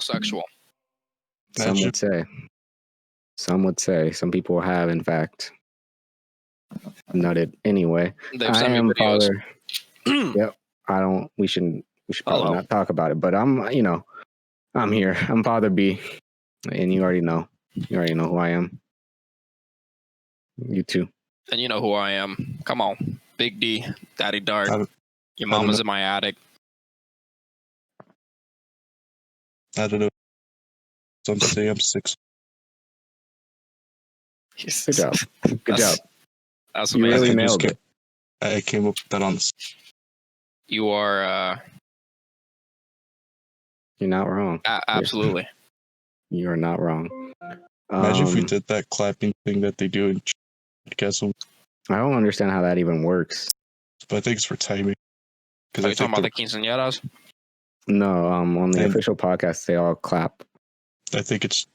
homosexual. Some would say. Some would say. Some people have, in fact, nutted. Anyway, They've sent me videos. Father. Yep. We should probably not talk about it, but I'm here. I'm Father B, and you already know. You already know who I am. You too. And you know who I am. Come on. Big D, Daddy Dart. Your mama's in my attic. I don't know. Some say I'm 6. Good job. Good job. That's you amazing. really nailed it. I came up with that on this. You are... You're not wrong. Absolutely. You are not wrong. Imagine if we did that clapping thing that they do in Castle. I don't understand how that even works. But I think it's for timing. Are you talking about the quinceañeras? No, on the official podcast, they all clap. I think it's...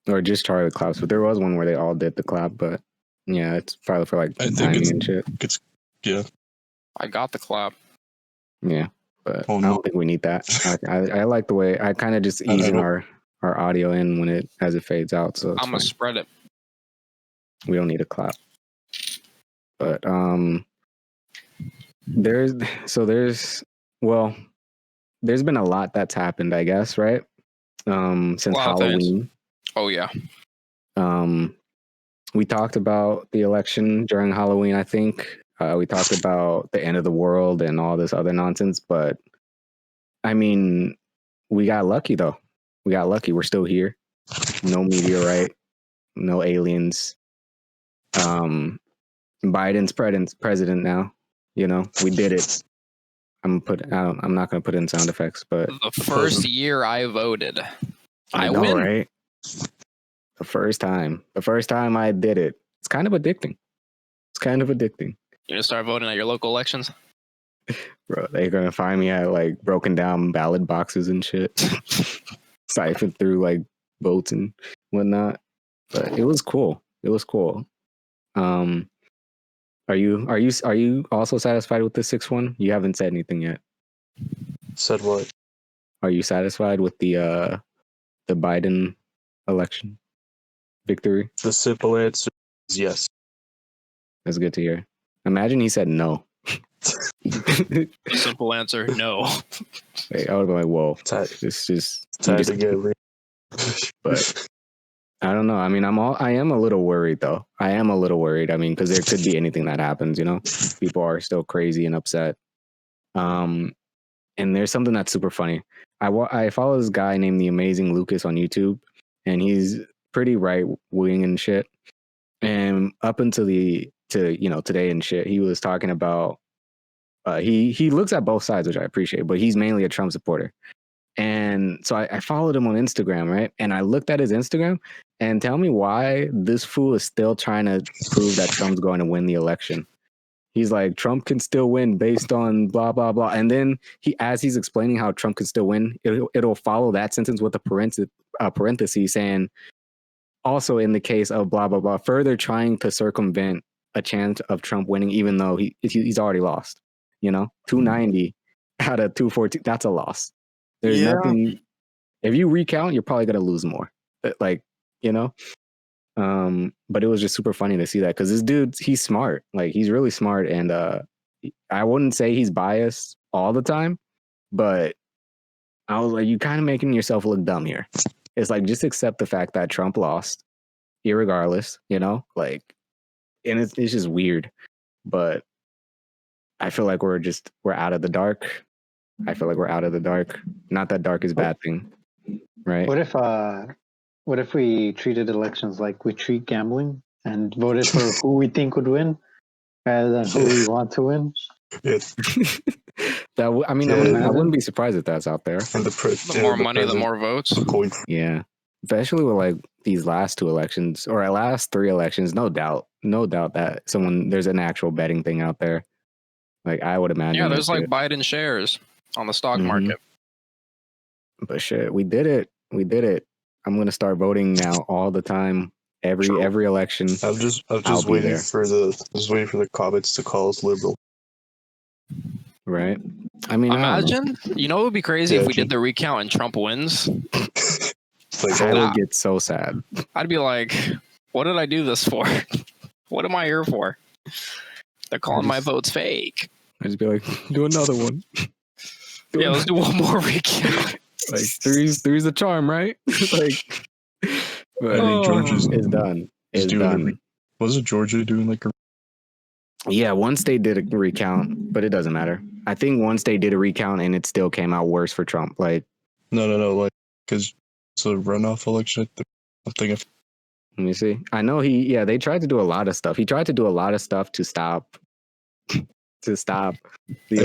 Or just Charlie claps, but there was one where they all did the clap, but yeah, it's probably for like timing and shit. Yeah. I got the clap. Yeah, but I don't think we need that. I like the way I kind of just ease in our audio in as it fades out. So I'm gonna spread it. We don't need a clap. But there's been a lot that's happened, I guess, right? Since Halloween. Oh yeah. We talked about the election during Halloween, I think. We talked about the end of the world and all this other nonsense, but I mean, we got lucky though. We got lucky. We're still here. No meteorite, no aliens. Biden's president now. You know, we did it. I'm not going to put in sound effects, but the first year I voted, I know, win. Right? The first time I did it. It's kind of addicting. You gonna start voting at your local elections? Bro, they're gonna find me at like broken down ballot boxes and shit. Siphon through like votes and whatnot. But it was cool. Are you also satisfied with the 6-1? You haven't said anything yet. Said what? Are you satisfied with the Biden election victory? The simple answer is yes. That's good to hear. Imagine he said no. Simple answer, no. Like, I would be like, whoa. This is time to get real. But I don't know. I mean, I am a little worried though. I mean, because there could be anything that happens, you know? People are still crazy and upset. And there's something that's super funny. I follow this guy named The Amazing Lucas on YouTube, and he's pretty right wing and shit. And up until today and shit, he was talking about he looks at both sides, which I appreciate, but he's mainly a Trump supporter. And so I followed him on Instagram, right? And I looked at his Instagram, and tell me why this fool is still trying to prove that Trump's going to win the election. He's like, Trump can still win based on blah, blah, blah. And then as he's explaining how Trump can still win, it'll follow that sentence with a parenthesis saying, also in the case of blah, blah, blah, further trying to circumvent a chance of Trump winning, even though he's already lost. You know, 290 out of 214, that's a loss. There's nothing. If you recount, you're probably going to lose more. Like, you know, but it was just super funny to see that because this dude, he's smart. Like, he's really smart. And I wouldn't say he's biased all the time, but I was like, you kind of making yourself look dumb here. It's like, just accept the fact that Trump lost, irregardless, you know, like, and it's just weird. But I feel like we're out of the dark. Not that dark is a bad thing, right? What if we treated elections like we treat gambling and voted for who we think would win rather than who we want to win? Yes. I wouldn't be surprised if that's out there. And the more money, the more votes. Yeah, especially with like these last 2 elections or last 3 elections. No doubt that there's an actual betting thing out there. Like, I would imagine. Yeah, there's like Biden shares on the stock market. But shit, we did it. I'm gonna start voting now all the time, every election. I'm just waiting for the comments to call us liberal. Right. I mean, imagine. You know, it would be crazy if we did the recount and Trump wins. Like, I would get so sad. I'd be like, what did I do this for? What am I here for? They're calling my votes fake. I'd just be like, do another one. Yeah, let's do one more recount. Like three's the charm, right? Like, but I think Georgia's it's done. It's doing done. Wasn't Georgia doing like a? Yeah, one state did a recount, but it doesn't matter. I think one state did a recount and it still came out worse for Trump. Like, No, like because it's a runoff election. I'm thinking. Let me see. I know they tried to do a lot of stuff. He tried to do a lot of stuff to stop the I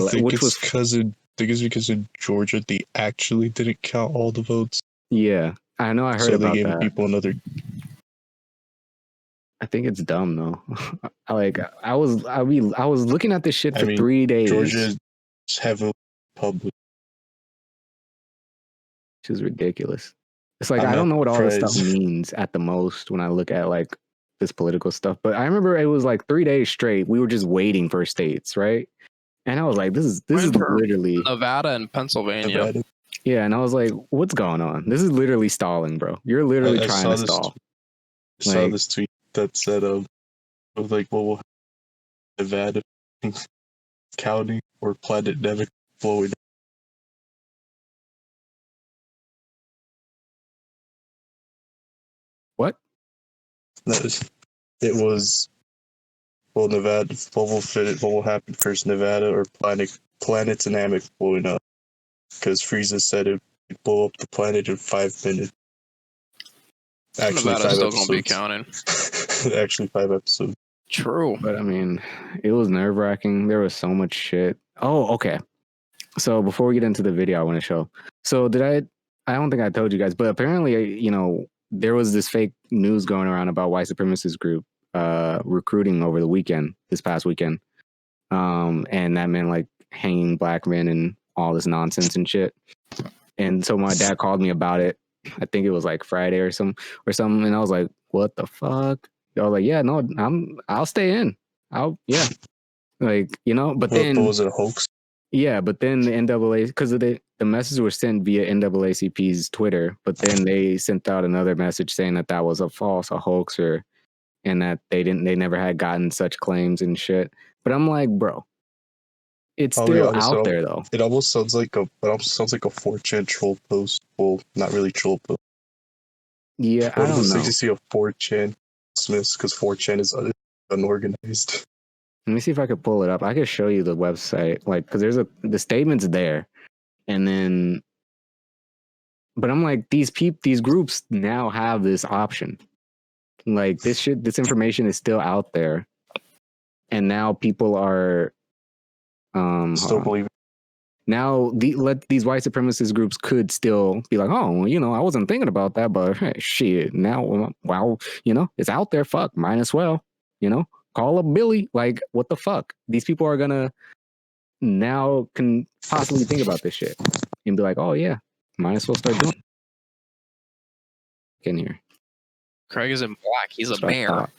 think it's because in Georgia they actually didn't count all the votes. Yeah, I know. I heard So about they gave that. people another. I think it's dumb though. I was looking at this shit for 3 days. Georgia is heavily public. Which is ridiculous. It's like I don't know what all this stuff means at the most when I look at like this political stuff. But I remember it was like 3 days straight. We were just waiting for states, right? And I was like, this is literally Nevada and Pennsylvania. Yeah, and I was like, what's going on? This is literally stalling, bro. You're literally trying to stall. I saw this tweet that said like, what will Nevada County or Planet Never blowing. What? It was Nevada. What will happen first, Nevada or planet dynamic blowing up? Because Frieza said it would blow up the planet in 5 minutes. Actually, Nevada's still gonna be counting. Actually, 5 episodes. True. But I mean, it was nerve-wracking. There was so much shit. Oh, okay. So before we get into the video I want to show. So I don't think I told you guys, but apparently, there was this fake news going around about white supremacist group recruiting over this past weekend. And that meant like hanging black men and all this nonsense and shit. And so my dad called me about it. I think it was like Friday or something. And I was like, what the fuck? I was like, yeah, no, I'll stay in. But then. Was it a hoax? Yeah, but then the NAA, because the message was sent via NAACP's Twitter, but then they sent out another message saying that was a hoaxer, and that they never had gotten such claims and shit. But I'm like, bro, it's still out there though. It almost sounds like a 4chan troll post. Well, not really troll post. Yeah, I don't know. Like to see a 4chan dismiss because 4chan is unorganized. Let me see if I could pull it up. I could show you the website, like, because the statement's there, and then, but I'm like, these groups now have this option. Like this information is still out there, and now people are still believing. Now these white supremacist groups could still be like, oh, I wasn't thinking about that, but hey, shit, now, wow, it's out there. Fuck, might as well, call up Billy. Like, what the fuck? These people are gonna now can possibly think about this shit and be like, oh yeah, might as well start doing it. In here. Craig is in black. He's a bear.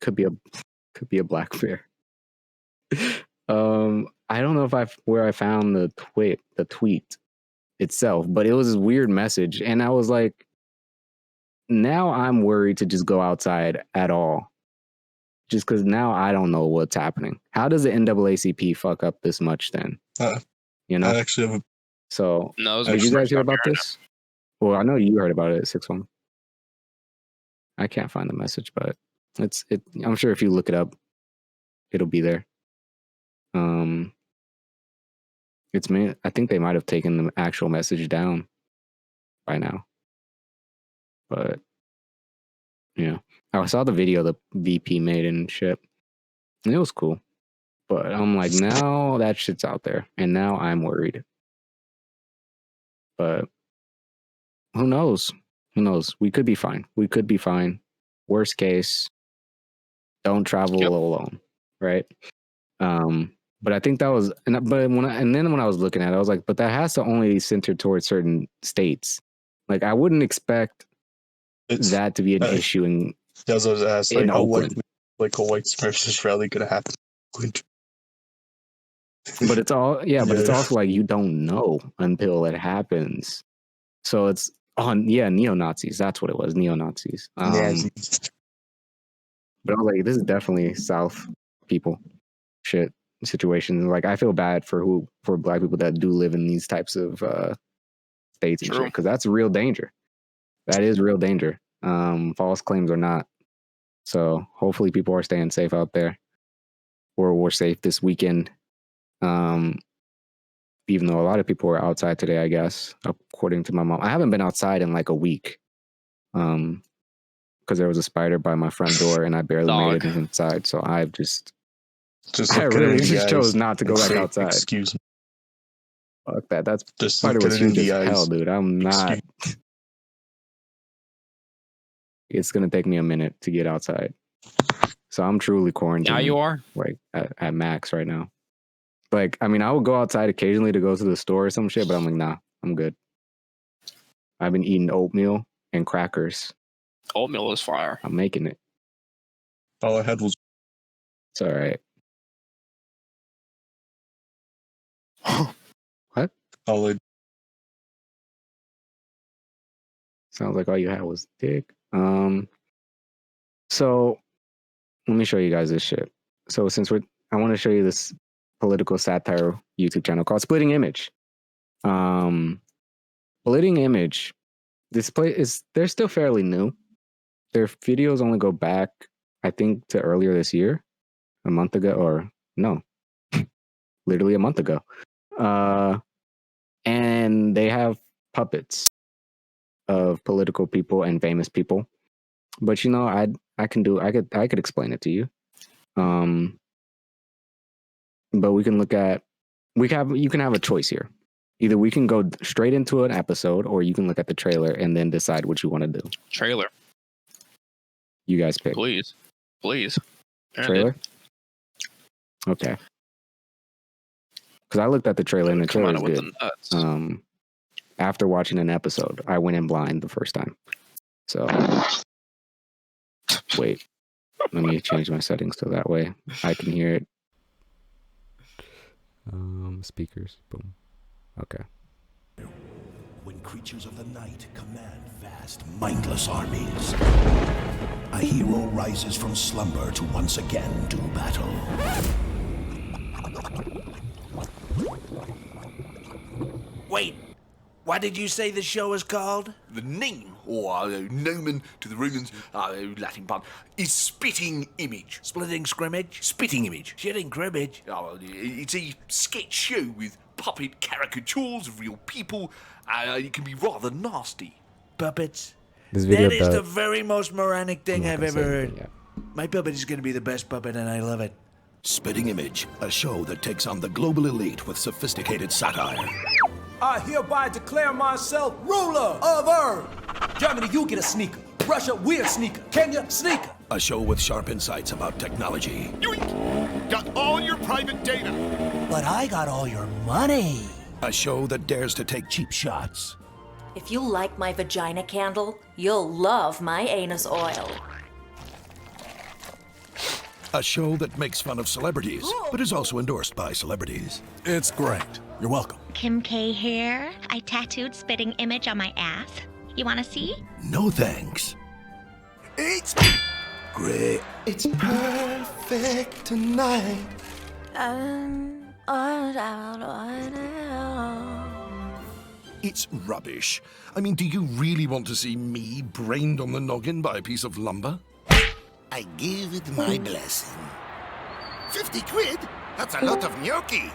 Could be a black bear. I don't know where I found the tweet itself, but it was this weird message, and I was like, now I'm worried to just go outside at all, just because now I don't know what's happening. How does the NAACP fuck up this much then? I actually have did you guys hear about this? Well, I know you heard about it, 6-1. I can't find the message, but I'm sure if you look it up, it'll be there. I think they might have taken the actual message down by now. But yeah, I saw the video the VP made and shit, and it was cool. But I'm like, now that shit's out there, and now I'm worried. But who knows? We could be fine. Worst case, don't travel alone, right? But I think that was, when I was looking at it, I was like, but that has to only center towards certain states. Like, I wouldn't expect that to be an issue in Oakland. Like a white supremacist rally gonna happen. But it's all but it's also like you don't know until it happens. So it's neo-Nazis. That's what it was, neo-Nazis. But I was like, this is definitely South people shit situation. Like I feel bad for Black people that do live in these types of states and shit, because that's real danger. That is real danger. False claims or not. So hopefully people are staying safe out there. Or we're safe this weekend. Even though a lot of people were outside today, I guess, according to my mom. I haven't been outside in like a week. Because there was a spider by my front door and I barely made it inside. So I've I really just chose not to go back outside. Excuse me. Fuck that. That's just spider was huge as eyes. hell, dude. I'm not. It's gonna take me a minute to get outside. So I'm truly quarantined. Now you are? Like at max right now. Like, I mean, I would go outside occasionally to go to the store or some shit, but I'm like, nah, I'm good. I've been eating oatmeal and crackers. Oatmeal is fire. I'm making it. All I had was. It's all right. What? Sounds like all you had was dick. So let me show you guys this shit. So I want to show you this political satire YouTube channel called Splitting Image. Splitting Image. They're still fairly new. Their videos only go back, I think, to earlier this year, a month ago, or no, literally a month ago. And they have puppets of political people and famous people. But I could explain it to you. But you can have a choice here. Either we can go straight into an episode, or you can look at the trailer and then decide what you want to do. Trailer. You guys pick. Please. Trailer? Okay. Because I looked at the trailer and the trailer is good. After watching an episode, I went in blind the first time. So, wait. Let me change my settings so that way I can hear it. Speakers. Boom. Okay. When creatures of the night command vast, mindless armies, a hero rises from slumber to once again do battle. Wait, what did you say the show is called? The name, or nomen to the Romans, Latin pun, is Spitting Image. Splitting scrimmage? Spitting Image. Shitting cribbage? Oh, it's a sketch show with puppet caricatures of real people. It can be rather nasty. Puppets? This video that is the very most moronic thing I've ever heard. Yeah. My puppet is going to be the best puppet, and I love it. Spitting Image, a show that takes on the global elite with sophisticated satire. I hereby declare myself ruler of Earth. Germany, you get a sneaker. Russia, we're a sneaker. Kenya, sneaker. A show with sharp insights about technology. Yoink! Got all your private data. But I got all your money. A show that dares to take cheap shots. If you like my vagina candle, you'll love my anus oil. A show that makes fun of celebrities, but is also endorsed by celebrities. It's great. You're welcome. Kim K here. I tattooed Spitting Image on my ass. You want to see? No thanks. It's Great. It's perfect tonight. It's rubbish. I mean, do you really want to see me brained on the noggin by a piece of lumber? I give it my blessing. 50 quid? That's a lot of gnocchi.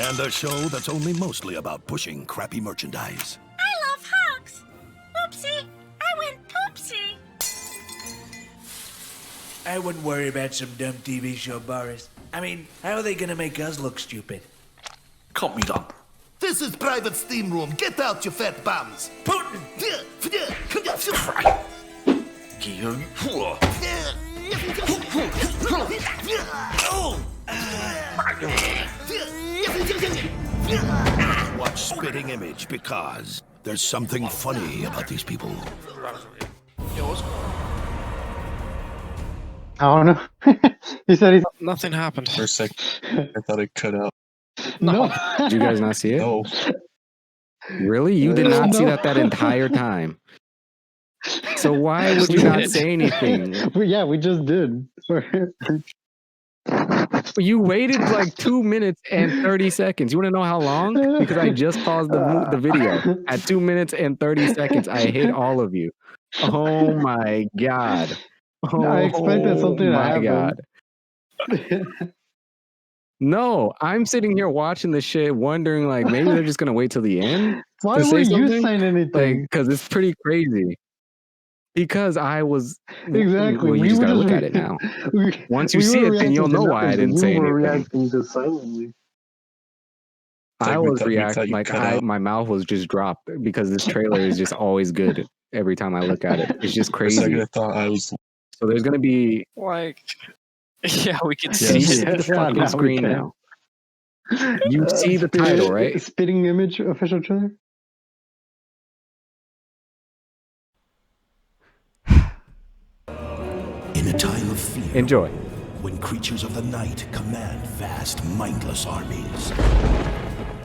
And a show that's only mostly about pushing crappy merchandise. I love hugs. Oopsie. I went poopsie. I wouldn't worry about some dumb TV show, Boris. I mean, how are they going to make us look stupid? Can't be done. This is private steam room. Get out, you fat bums. Putin! Watch Spitting Image because there's something funny about these people. I don't know. He said he's Nothing happened. For a second, I thought it cut out. no. Did you guys not see it? No. Really? You did not see No. that entire time. So why would you not say anything? Yeah, we just did. You waited like 2 minutes and 30 seconds. You want to know how long? Because I just paused the video at 2 minutes and 30 seconds. I hate all of you. Oh my god. Oh, I expected something to my happen. god. No, I'm sitting here watching this shit, wondering like maybe they're just gonna wait till the end. Why to were say you something? saying anything? Like, because it's pretty crazy. Because I was Exactly. Well, you We just were gotta just look at it now. we- Once you we see were it, then you'll reacting to know why I nothing, didn't but say you were anything. reacting just silently. I we was thought you reacting like cut out. my mouth was just dropped because this trailer is just always good every time I look at it. It's just For a second, crazy. I thought I was. So there's gonna be Like, yeah, we can can see you see it. the fucking now we screen can. now? You see the title, right? Spitting image official trailer. In a time of fear, Enjoy. when creatures of the night command vast, mindless armies,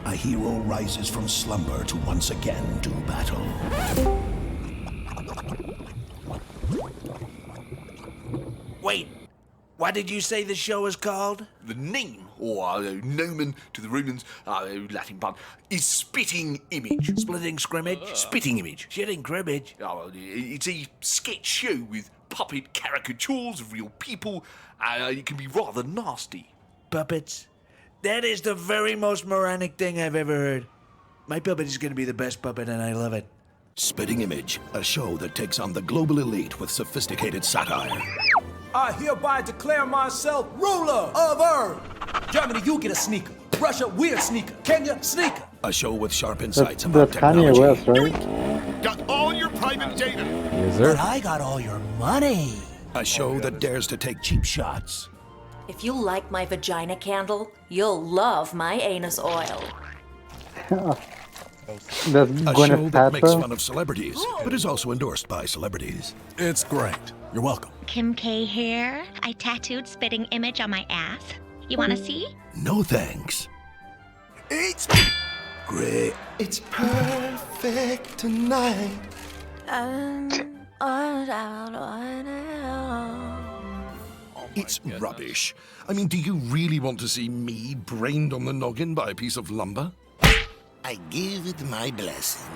a hero rises from slumber to once again do battle. Wait, what did you say the show is called? The name, or nomen to the Romans, Latin pun, is Spitting Image. Splitting scrimmage? Spitting Image. Shitting cribbage? It's a sketch show with puppet caricatures of real people. It can be rather nasty. Puppets? That is the very most moronic thing I've ever heard. My puppet is going to be the best puppet, and I love it. Spitting Image, a show that takes on the global elite with sophisticated satire. I hereby declare myself ruler of Earth. Germany, you get a sneaker. Russia, we're a sneaker. Kenya, sneaker. A show with sharp insights about That's Kanye technology. West, right? Got all your private data. Yes, sir. But I got all your money. A show that dares to take cheap shots. If you like my vagina candle, you'll love my anus oil. That's A show Gwyneth that makes fun Paltrow. of celebrities, but is also endorsed by celebrities. It's great. You're welcome. Kim K here. I tattooed spitting image on my ass. You want to see? No thanks. It's great. It's perfect tonight. It's rubbish. I mean, do you really want to see me brained on the noggin by a piece of lumber? I give it my blessing.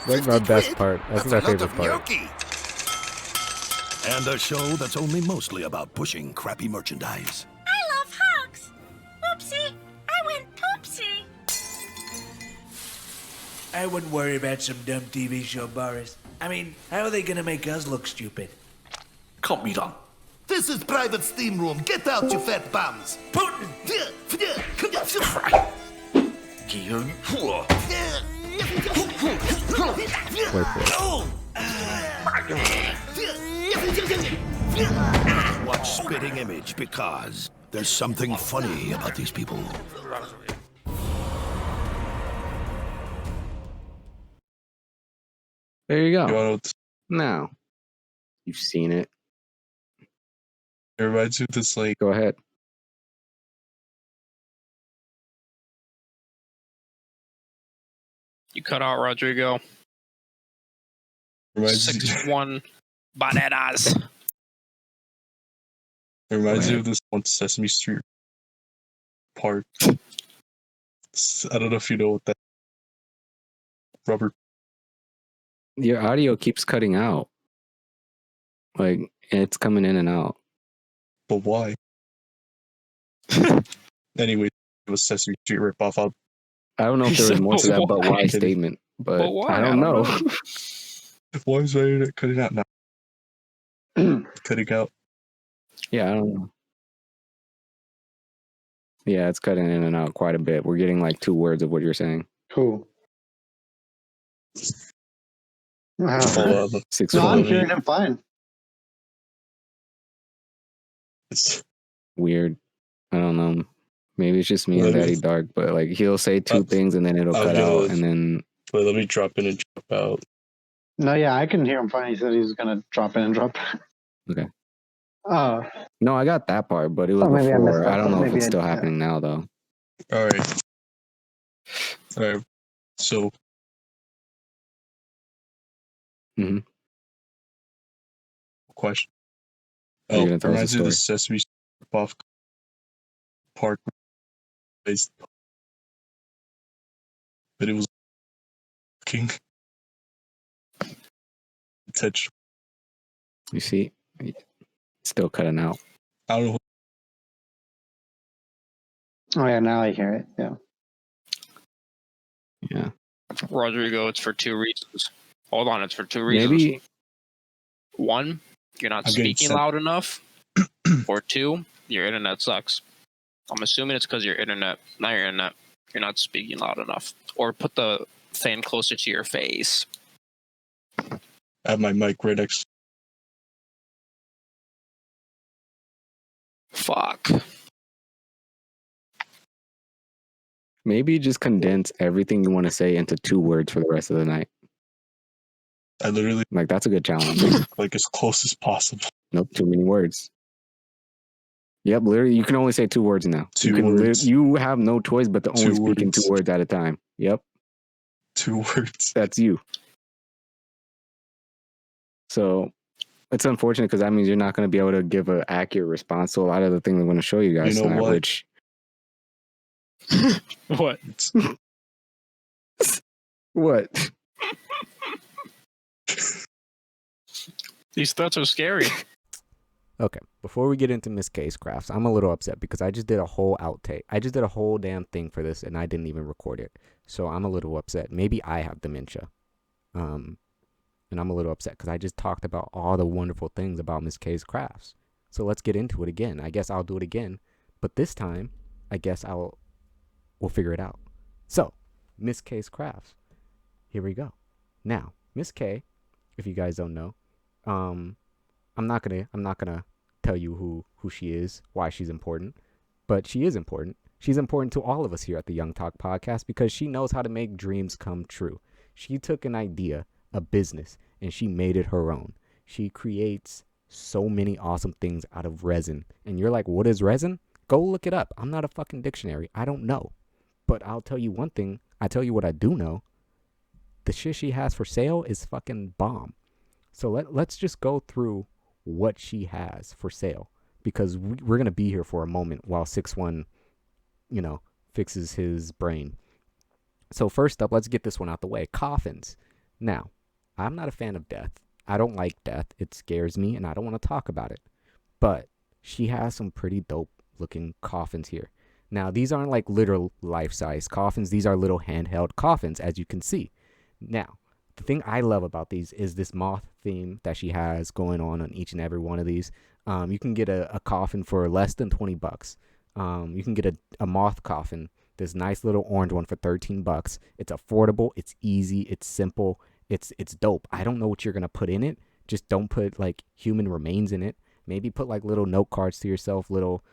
That's my best part. That's my favorite part. And a show that's only mostly about pushing crappy merchandise. I love hugs. Oopsie. I went poopsie. I wouldn't worry about some dumb TV show, Boris. I mean, how are they going to make us look stupid? Can't be done. This is private steam room. Get out, you fat bums. Putin! Wait for it. Watch Spitting Image because there's something funny about these people. There you You go. wanna know what Now, you've seen it. it reminds me of this, like, Go ahead. You cut out Rodrigo. reminds me, 6-1 bananas. it reminds me of this one Sesame Street part. I don't know if you know what that rubber. Your audio keeps cutting out. Like, it's coming in and out. But why? Anyway, it was Sesame Street ripoff. I don't know if there was more to that but Why? why statement, but But why? I don't know. Why is my internet cutting out now? Cutting out. Yeah, I don't know. Yeah, it's cutting in and out quite a bit. We're getting like 2 words of what you're saying. Cool. Hold on. 6 No, I'm 4. hearing him fine. It's- Weird. I don't know. Maybe it's just me and Let me- Daddy Dark, but like he'll say 2 things and then it'll I'll cut go out with- and then Wait, let me drop in and drop out. No, yeah, I can hear him fine. He said he was gonna drop in and drop out. okay. Oh, No, I got that part, but it was Oh, maybe I missed before. that I don't part. know if Maybe it's I- still yeah. happening now, though. All right. So Mhm. question. Are you Oh, gonna tell us a reminds me of the story? Sesame Street Puff part, but it was king. Touch. You see, still cutting out. I don't know. Oh yeah, now I hear it. Yeah. Yeah. Rodrigo, it's for two reasons. Hold on, it's for two reasons. Maybe. One, you're not I'm getting speaking sent- loud enough. Or two, your internet sucks. I'm assuming it's because your internet, not your internet, you're not speaking loud enough. Or put the fan closer to your face. I have my mic right next. Fuck. Maybe just condense everything you want to say into 2 words for the rest of the night. I literally Like, that's a good challenge. like as close as possible. Nope, too many words. Yep, literally, you can only say 2 words now. 2 words. You have no choice but to only 2 speak in 2 words. words at a time. Yep, 2 words. that's you. So it's unfortunate because that means you're not going to be able to give an accurate response to a lot of the things I'm going to show you guys You know tonight, what? which What? what? These thoughts are scary. Okay, before we get into Miss Case Crafts, I'm a little upset because I just did a whole outtake. I just did a whole damn thing for this and I didn't even record it. So I'm a little upset. Maybe I have dementia. And I'm a little upset because I just talked about all the wonderful things about Miss Case Crafts. So let's get into it again. I guess I'll do it again. But this time, I guess we'll figure it out. So, Miss Case Crafts. Here we go. Now, Miss K, if you guys don't know, I'm not gonna tell you who she is, why she's important, but she is important. She's important to all of us here at the Young Talk Podcast because she knows how to make dreams come true. She took an idea, a business, and she made it her own. She creates so many awesome things out of resin. And you're like, what is resin? Go look it up. I'm not a fucking dictionary. I don't know. But I'll tell you one thing. I tell you what I do know. The shit she has for sale is fucking bomb. So let's just go through what she has for sale because we're going to be here for a moment while 6-1, fixes his brain. So first up, let's get this one out the way. Coffins. Now, I'm not a fan of death. I don't like death. It scares me and I don't want to talk about it. But she has some pretty dope looking coffins here. Now, these aren't like literal life-size coffins. These are little handheld coffins, as you can see. Now, the thing I love about these is this moth theme that she has going on each and every one of these. You can get a coffin for less than $20. You can get a moth coffin, this nice little orange one for $13. It's affordable, it's easy, it's simple, it's dope. I don't know what you're gonna put in it. Just don't put like human remains in it. Maybe put like little note cards to yourself, little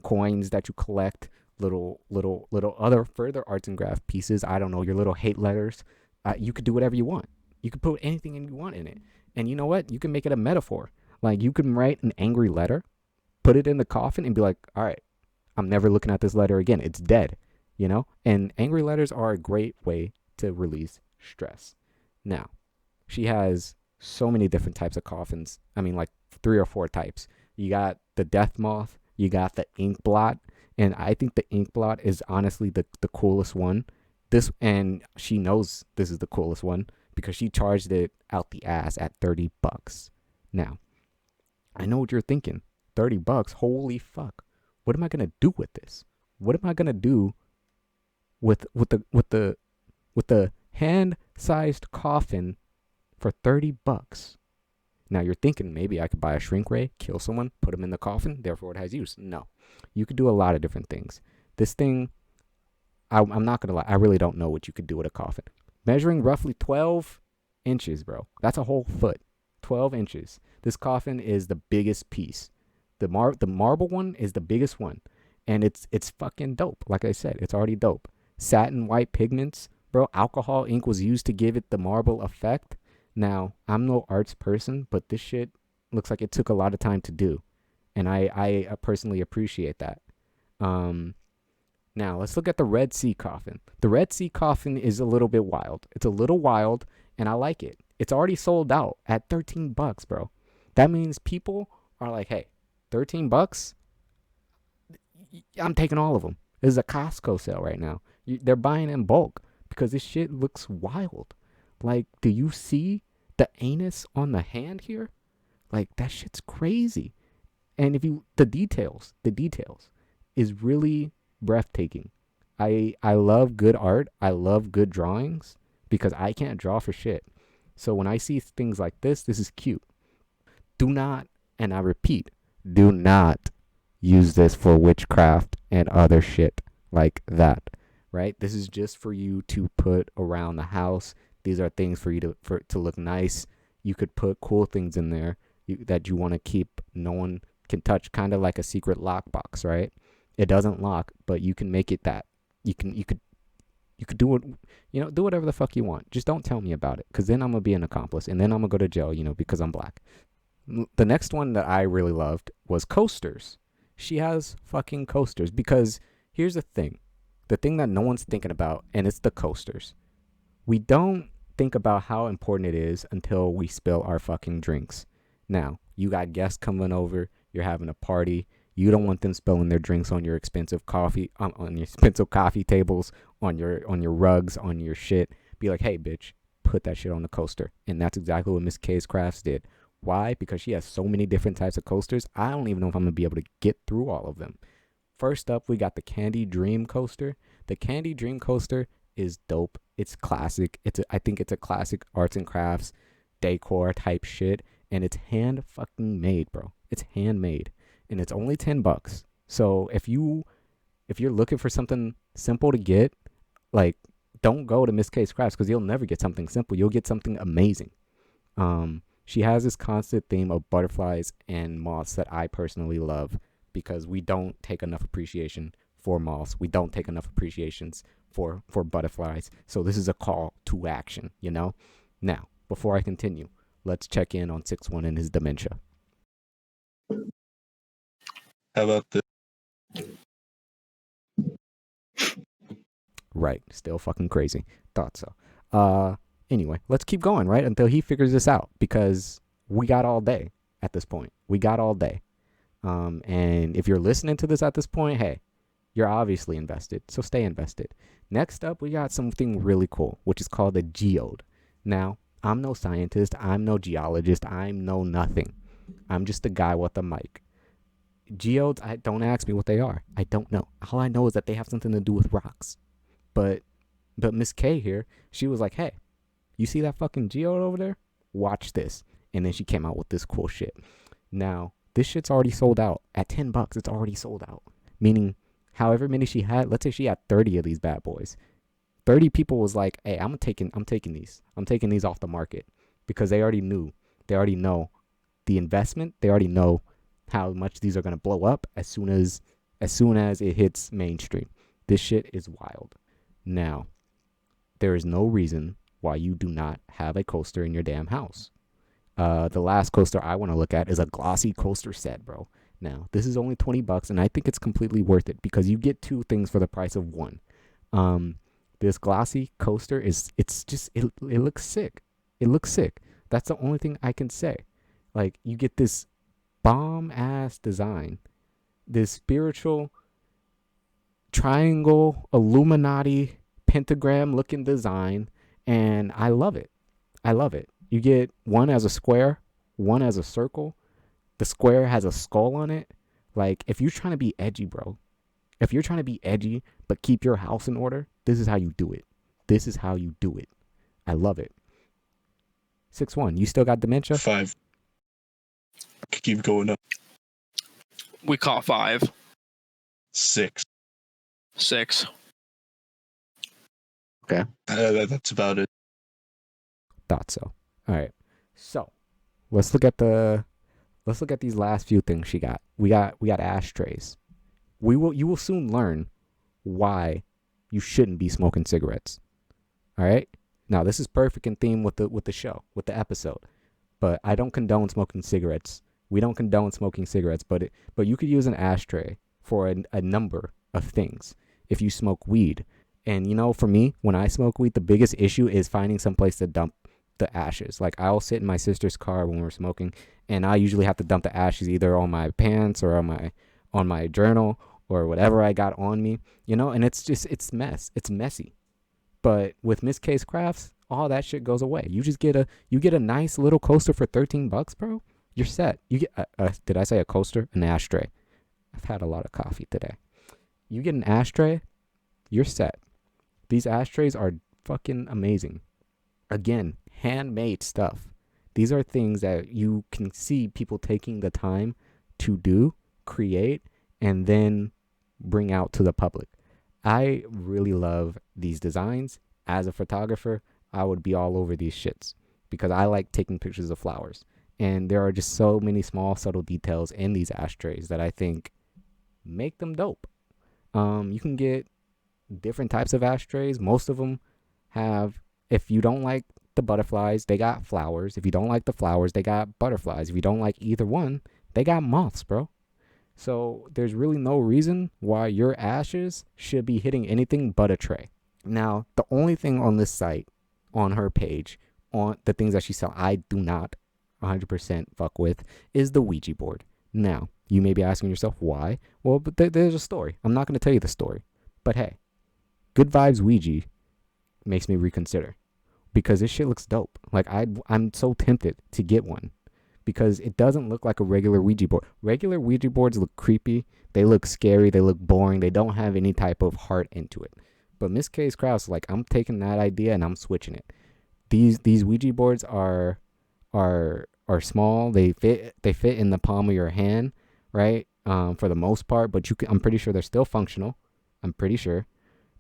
coins that you collect, little other further arts and craft pieces. I don't know, your little hate letters. You could do whatever you want. You could put anything you want in it. And you know what? You can make it a metaphor. Like you can write an angry letter, put it in the coffin and be like, all right, I'm never looking at this letter again. It's dead, And angry letters are a great way to release stress. Now, she has so many different types of coffins. I mean, like 3 or 4 types. You got the death moth. You got the ink blot. And I think the ink blot is honestly the coolest one. And she knows this is the coolest one because she charged it out the ass at $30. Now, I know what you're thinking. $30? Holy fuck. What am I gonna do with this? What am I gonna do with the hand-sized coffin for $30? Now you're thinking maybe I could buy a shrink ray, kill someone, put them in the coffin, therefore it has use. No, you could do a lot of different things. This thing, I'm not gonna lie, I really don't know what you could do with a coffin. Measuring roughly 12 inches, bro. That's a whole foot. 12 inches. This coffin is the biggest piece. The marble one is the biggest one. And it's fucking dope. Like I said, it's already dope. Satin white pigments, bro. Alcohol ink was used to give it the marble effect. Now, I'm no arts person, but this shit looks like it took a lot of time to do. and I personally appreciate that. Now let's look at the Red Sea coffin. The Red Sea coffin is a little bit wild. It's a little wild, and I like it. It's already sold out at $13, bro. That means people are like, hey, $13? I'm taking all of them. This is a Costco sale right now. They're buying in bulk because this shit looks wild. Like, do you see the anus on the hand here? Like, that shit's crazy. And the details is really breathtaking. I love good art. I love good drawings because I can't draw for shit. So when I see things like this is cute. Do not, and I repeat, do not use this for witchcraft and other shit like that, right? This is just for you to put around the house. These are things for you to look nice. You could put cool things in there that you want to keep. No one can touch, kind of like a secret lockbox, right? It doesn't lock, but you can make it that. You could do it, do whatever the fuck you want. Just don't tell me about it, because then I'm going to be an accomplice, and then I'm going to go to jail, because I'm black. The next one that I really loved was coasters. She has fucking coasters, because here's the thing that no one's thinking about, and it's the coasters. We don't think about how important it is until we spill our fucking drinks. Now, you got guests coming over, you're having a party, you don't want them spilling their drinks on your expensive coffee, on your expensive coffee tables, on your rugs, on your shit. Be like, hey, bitch, put that shit on the coaster. And that's exactly what Miss K's Crafts did. Why? Because she has so many different types of coasters. I don't even know if I'm going to be able to get through all of them. First up, we got the Candy Dream Coaster. The Candy Dream Coaster is dope. It's classic. I think it's a classic arts and crafts decor type shit. And it's hand fucking made, bro. It's handmade. And it's only $10. So if you're looking for something simple to get, like, don't go to Miss K's Crafts, because you'll never get something simple. You'll get something amazing. She has this constant theme of butterflies and moths that I personally love, because we don't take enough appreciation for moths. We don't take enough appreciations for butterflies. So this is a call to action, Now, before I continue, let's check in on 6-1 and his dementia. How about this? Right. Still fucking crazy. Thought so. Anyway, let's keep going, right? Until he figures this out, because we got all day at this point. We got all day. And if you're listening to this at this point, hey, you're obviously invested. So stay invested. Next up, we got something really cool, which is called a geode. Now, I'm no scientist. I'm no geologist. I'm no nothing. I'm just a guy with a mic. Geodes, don't ask me what they are. I don't know. All I know is that they have something to do with rocks. But Miss K here, she was like, hey, you see that fucking geode over there? Watch this. And then she came out with this cool shit. Now, this shit's already sold out. At $10, it's already sold out. Meaning, however many she had, let's say she had 30 of these bad boys. 30 people was like, hey, I'm taking these. I'm taking these off the market. Because they already knew. They already know the investment. They already know how much these are going to blow up as soon as it hits mainstream. This shit is wild. Now, there is no reason why you do not have a coaster in your damn house. The last coaster I want to look at is a glossy coaster set, bro. Now, this is only $20, and I think it's completely worth it because you get two things for the price of one. This glossy coaster it looks sick. It looks sick. That's the only thing I can say. Like, you get this bomb ass design, this spiritual triangle, Illuminati, pentagram looking design, and I love it. I love it. You get one as a square, one as a circle. The square has a skull on it. Like, if you're trying to be edgy, bro, if you're trying to be edgy but keep your house in order, this is how you do it. This is how you do it. I love it. 6-1, you still got dementia? 5. Keep going up. We caught 5. 6. 6. Okay. That's about it. Thought so. All right. So let's look at these last few things she got. We got ashtrays. You will soon learn why you shouldn't be smoking cigarettes. All right. Now this is perfect in theme with the show, with the episode. But I don't condone smoking cigarettes We don't condone smoking cigarettes, but you could use an ashtray for a number of things. If you smoke weed, and for me, when I smoke weed, the biggest issue is finding some place to dump the ashes. Like, I'll sit in my sister's car when we're smoking, and I usually have to dump the ashes either on my pants or on my journal or whatever I got on me, and it's messy. But with Miss K's Crafts, all that shit goes away. You just get a nice little coaster for $13, bro. You're set. You get did I say a coaster? An ashtray. I've had a lot of coffee today. You get an ashtray, you're set. These ashtrays are fucking amazing. Again, handmade stuff. These are things that you can see people taking the time to do, create, and then bring out to the public. I really love these designs. As a photographer, I would be all over these shits because I like taking pictures of flowers. And there are just so many small, subtle details in these ashtrays that I think make them dope. You can get different types of ashtrays. Most of them have, if you don't like the butterflies, they got flowers. If you don't like the flowers, they got butterflies. If you don't like either one, they got moths, bro. So there's really no reason why your ashes should be hitting anything but a tray. Now, the only thing on this site, on her page, on the things that she sells, I do not 100% fuck with, is the Ouija board. Now, you may be asking yourself why. Well, but there's a story. I'm not going to tell you the story. But hey, Good Vibes Ouija makes me reconsider because this shit looks dope. Like, I'm so tempted to get one because it doesn't look like a regular Ouija board. Regular Ouija boards look creepy. They look scary. They look boring. They don't have any type of heart into it. But Miss K's Crafts, like, I'm taking that idea and I'm switching it. These Ouija boards are small. They fit in the palm of your hand, right? For the most part, but I'm pretty sure they're still functional. I'm pretty sure.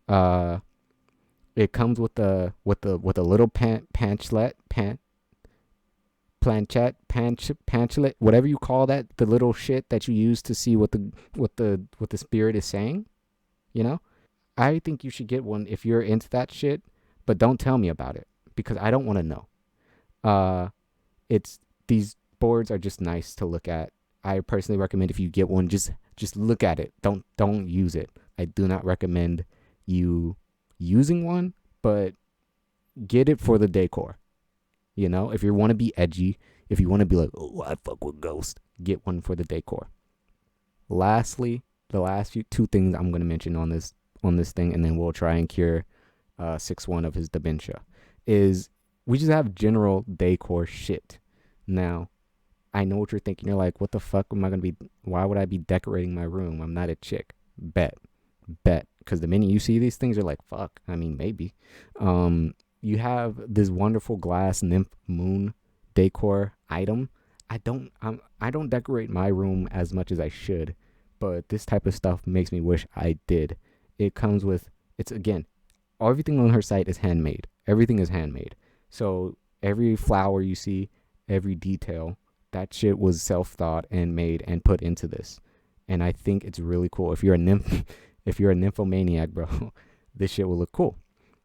It comes with a little planchette, whatever you call that, the little shit that you use to see what the spirit is saying. I think you should get one if you're into that shit, but don't tell me about it because I don't want to know. These boards are just nice to look at. I personally recommend if you get one, just look at it. Don't use it. I do not recommend you using one, but get it for the decor. If you want to be edgy, if you want to be like, oh, I fuck with ghosts, get one for the decor. Lastly, the last two things I'm going to mention on this thing, and then we'll try and cure 6-1 of his dementia, is we just have general decor shit. Now, I know what you're thinking. You're like, what the fuck why would I be decorating my room? I'm not a chick. Bet. Because the minute you see these things, you're like, fuck. I mean, maybe. You have this wonderful glass nymph moon decor item. I don't decorate my room as much as I should, but this type of stuff makes me wish I did. It comes with, again, everything on her site is handmade. Everything is handmade. So every flower you see, every detail, that shit was self-thought and made and put into this. And I think it's really cool. If you're a nymphomaniac, bro, this shit will look cool.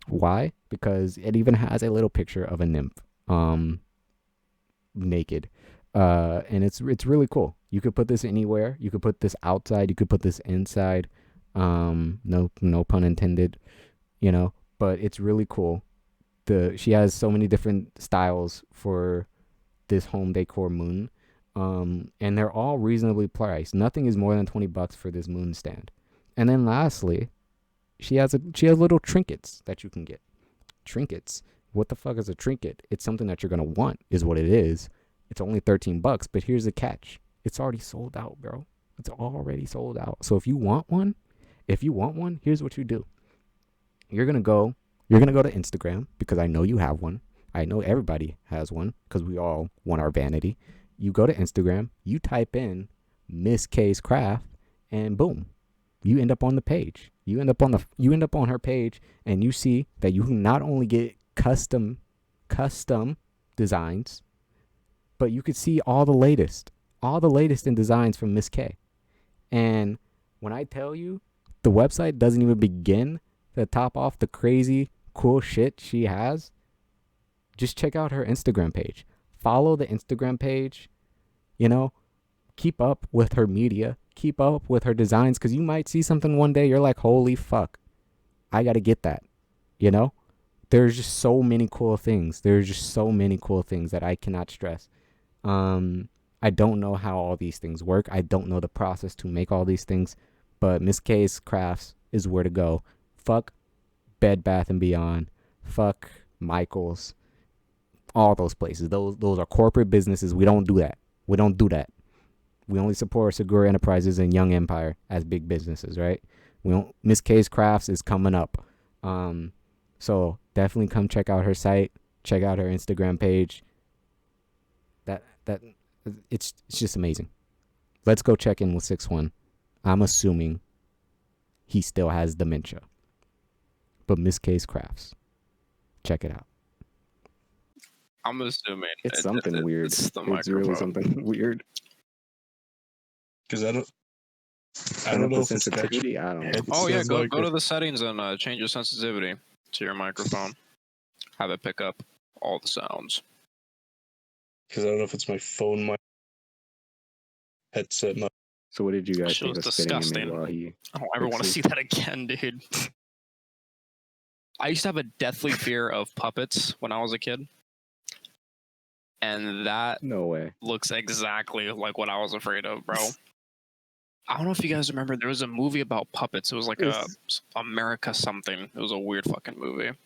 Why? Because it even has a little picture of a nymph naked. And it's really cool. You could put this anywhere. You could put this outside. You could put this inside. No pun intended, but it's really cool. She has so many different styles for this home decor moon. And they're all reasonably priced. Nothing is more than $20 for this moon stand. And then lastly, she has little trinkets that you can get. Trinkets. What the fuck is a trinket? It's something that you're gonna want, is what it is. It's only $13, but here's the catch. It's already sold out, bro. It's already sold out. So if you want one, here's what you do. You're gonna go to Instagram, because I know you have one. I know everybody has one, because we all want our vanity. You go to Instagram, you type in Miss K's Craft, and boom, you end up on the page. You end up on her page, and you see that you can not only get custom designs, but you could see all the latest in designs from Miss K. And when I tell you, the website doesn't even begin to top off the crazy cool shit she has. Just check out her Instagram page. Follow the Instagram page. keep up with her media, keep up with her designs, because you might see something one day, you're like, holy fuck, I got to get that, you know? There's just so many cool things. There's just so many cool things that I cannot stress. I don't know how all these things work. I don't know the process to make all these things, but Miss K's Crafts is where to go. Fuck Bed Bath & Beyond. Fuck Michael's. All those places. Those are corporate businesses. We don't do that. We don't do that. We only support Segura Enterprises and Young Empire as big businesses, right? We don't. Miss K's Crafts is coming up. So definitely come check out her site. Check out her Instagram page. It's just amazing. Let's go check in with 6-1. I'm assuming he still has dementia. But Miss K's Crafts. Check it out. I'm assuming it's something weird. It's really something weird. Because I don't know if it's sensitivity. I don't know. Oh yeah, go to the settings and change your sensitivity to your microphone. Have it pick up all the sounds. Because I don't know if it's my phone, my headset. So what did you guys Shit think was of spitting in disgusting. me while he? I don't ever want to see that again, dude. I used to have a deathly fear of puppets when I was a kid. And that No way. looks exactly like what I was afraid of, bro. I don't know if you guys remember, there was a movie about puppets. It was like a America something. It was a weird fucking movie. And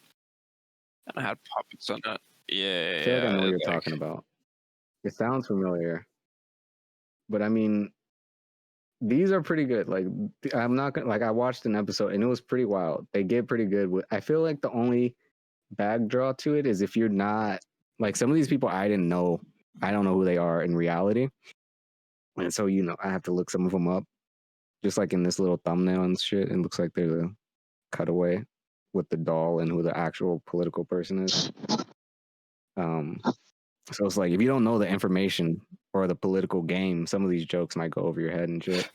it had puppets in it. Yeah, I feel like I know what you're talking about. It sounds familiar. But I mean, these are pretty good. Like, I'm not gonna, like, I watched an episode and it was pretty wild. They get pretty good. I feel like the only bad draw to it is if you're not, like, some of these people I didn't know. I don't know who they are in reality. And so, you know, I have to look some of them up. Just like in this little thumbnail and shit, it looks like there's a cutaway with the doll and who the actual political person is. So it's like, if you don't know the information or the political game, some of these jokes might go over your head and shit.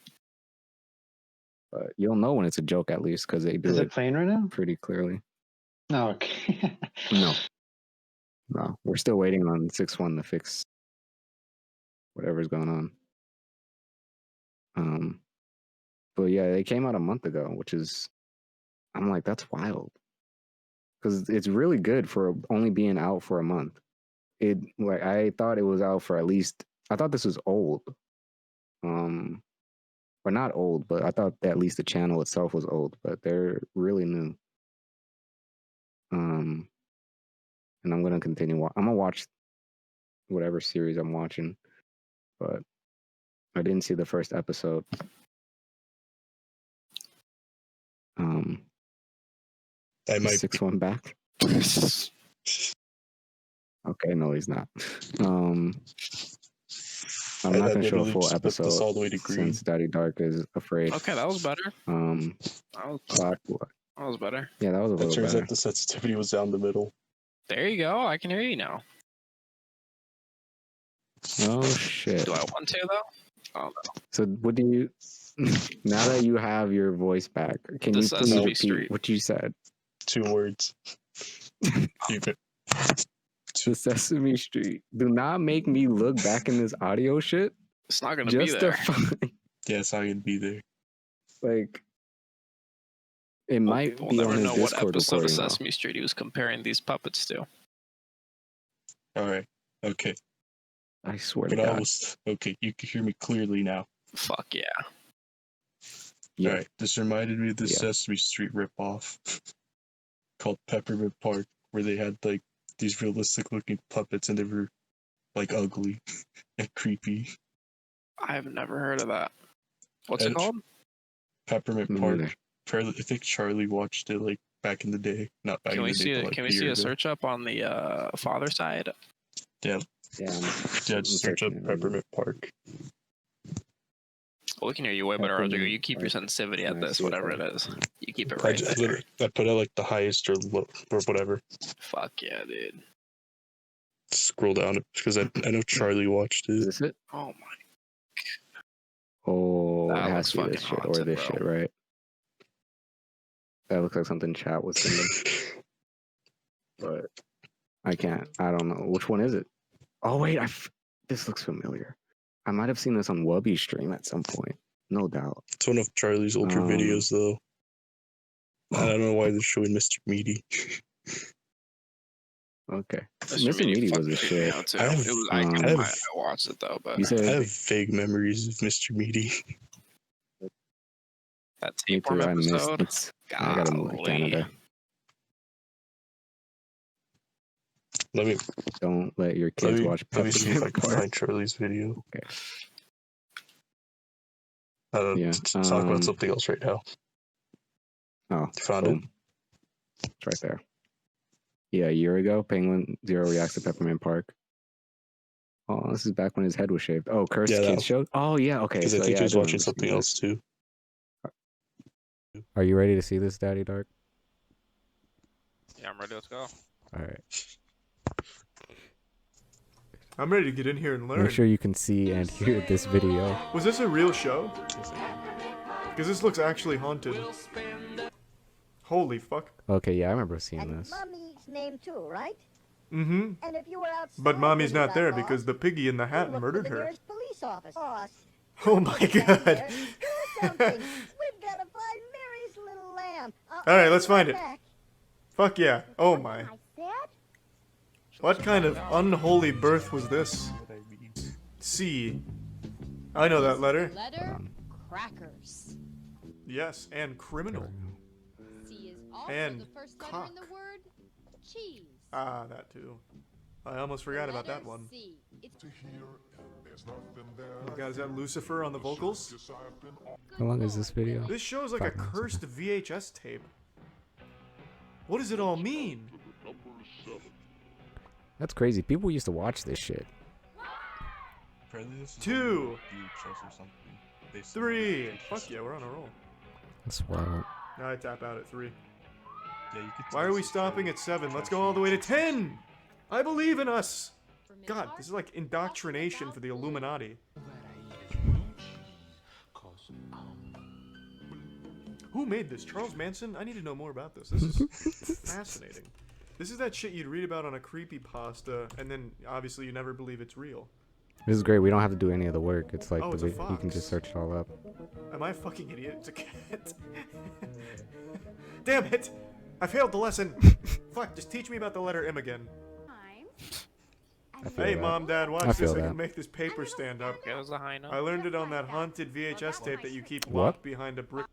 But you'll know when it's a joke at least because they do it playing right now? Pretty clearly. No, okay. No, we're still waiting on 6-1 to fix whatever's going on. But yeah, they came out a month ago, which is, I'm like, that's wild. Because it's really good for only being out for a month. Like, I thought it was out for at least, I thought this was old. Or not old, but I thought that at least the channel itself was old, but they're really new. And I'm going to continue. I'm going to watch whatever series I'm watching, but I didn't see the first episode. I might 6-1 back. Okay, no, he's not. I'm not going to show a full episode all the way to green. Since Daddy Dark is afraid. Okay, that was better. That was better. Yeah, that was a little turns better. out the sensitivity was down the middle. There you go. I can hear you now. Oh shit! Do I want to though? Oh no. So what do you? Now that you have your voice back, can you please repeat what you said? 2 words. Keep it. To Sesame Street. Do not make me look back in this audio shit. It's not gonna be there. Yeah, it's not gonna be there. Like, it might we'll be never on his know what Discord episode of recording, Sesame Street he was comparing these puppets to. All right. Okay. I swear but to God. Okay, you can hear me clearly now. Fuck yeah. Yeah. All right. This reminded me of the Sesame Street ripoff called Peppermint Park, where they had like these realistic looking puppets and they were like ugly and creepy. I've never heard of that. What's it called? Peppermint Park. I think Charlie watched it like back in the day. Not back in the day. Can we see a search up on the father side? Yeah. Just search up Peppermint Park. Well, we can hear you way better, Rodrigo. You keep your sensitivity at this, whatever it is. You keep it right there. I put it like the highest or whatever. Fuck yeah, dude. Scroll down because I know Charlie watched it. Is this it? Oh my. Oh, That it has to be this shit or this shit, right? That looks like something chat was sending. But I don't know. Which one is it? Oh, wait. This looks familiar. I might have seen this on Wubby's stream at some point. No doubt. It's one of Charlie's older videos, though. I don't know why they're showing Mr. Meaty. Okay. Mr. Meaty was a shit. I watched it though, but I have vague memories of Mr. Meaty. That tapeworm episode. I gotta move to Canada. Don't let your kids watch Let me see if I can Peppermint. find Charlie's video. Okay. Talk about something else right now. Oh, you found it? It's right there. Yeah, a year ago, Penguin Zero reacts to Peppermint Park. Oh, this is back when his head was shaved. Oh, Cursed Kids show? Oh, yeah, okay. Because I think he was watching something else, too. Are you ready to see this, Daddy Dark? Yeah, I'm ready. Let's go. All right. I'm ready to get in here and learn. Make sure you can see and hear this video. Was this a real show? Because this looks actually haunted. Holy fuck. Okay, yeah, I remember seeing this. Mommy's name too, right? Mm-hmm. And if you were outside, But Mommy's not there because the piggy in the hat look murdered for the her. nearest police office. Oh my god. We've got to find Mary's little lamb. Alright, let's find it. Fuck yeah. Oh my. What kind of unholy birth was this? C. I know that letter. Letter crackers. Yes, and criminal. C is also And the first letter cock. in the word cheese. Ah, that too. I almost forgot about that one. C. It's Oh god, is that Lucifer on the vocals? How long is this video? This shows like a 5 minutes, cursed VHS tape. What does it all mean? That's crazy. People used to watch this shit. 2, 3. Fuck yeah, we're on a roll. That's wild. Now I tap out at 3. Why are we stopping at 7? Let's go all the way to 10! I believe in us! God, this is like indoctrination for the Illuminati. Who made this? Charles Manson? I need to know more about this. This is fascinating. This is that shit you'd read about on a creepypasta, and then obviously you never believe it's real. This is great. We don't have to do any of the work. It's like Oh, it's a you can fox. just search it all up. Am I a fucking idiot? It's a cat. Damn it! I failed the lesson! Fuck, just teach me about the letter M again. I feel Hey, that. Mom, Dad, I watch feel this. I that. can make this paper stand up. There's a hyena. I learned it on that haunted VHS tape that you keep What? locked behind a brick.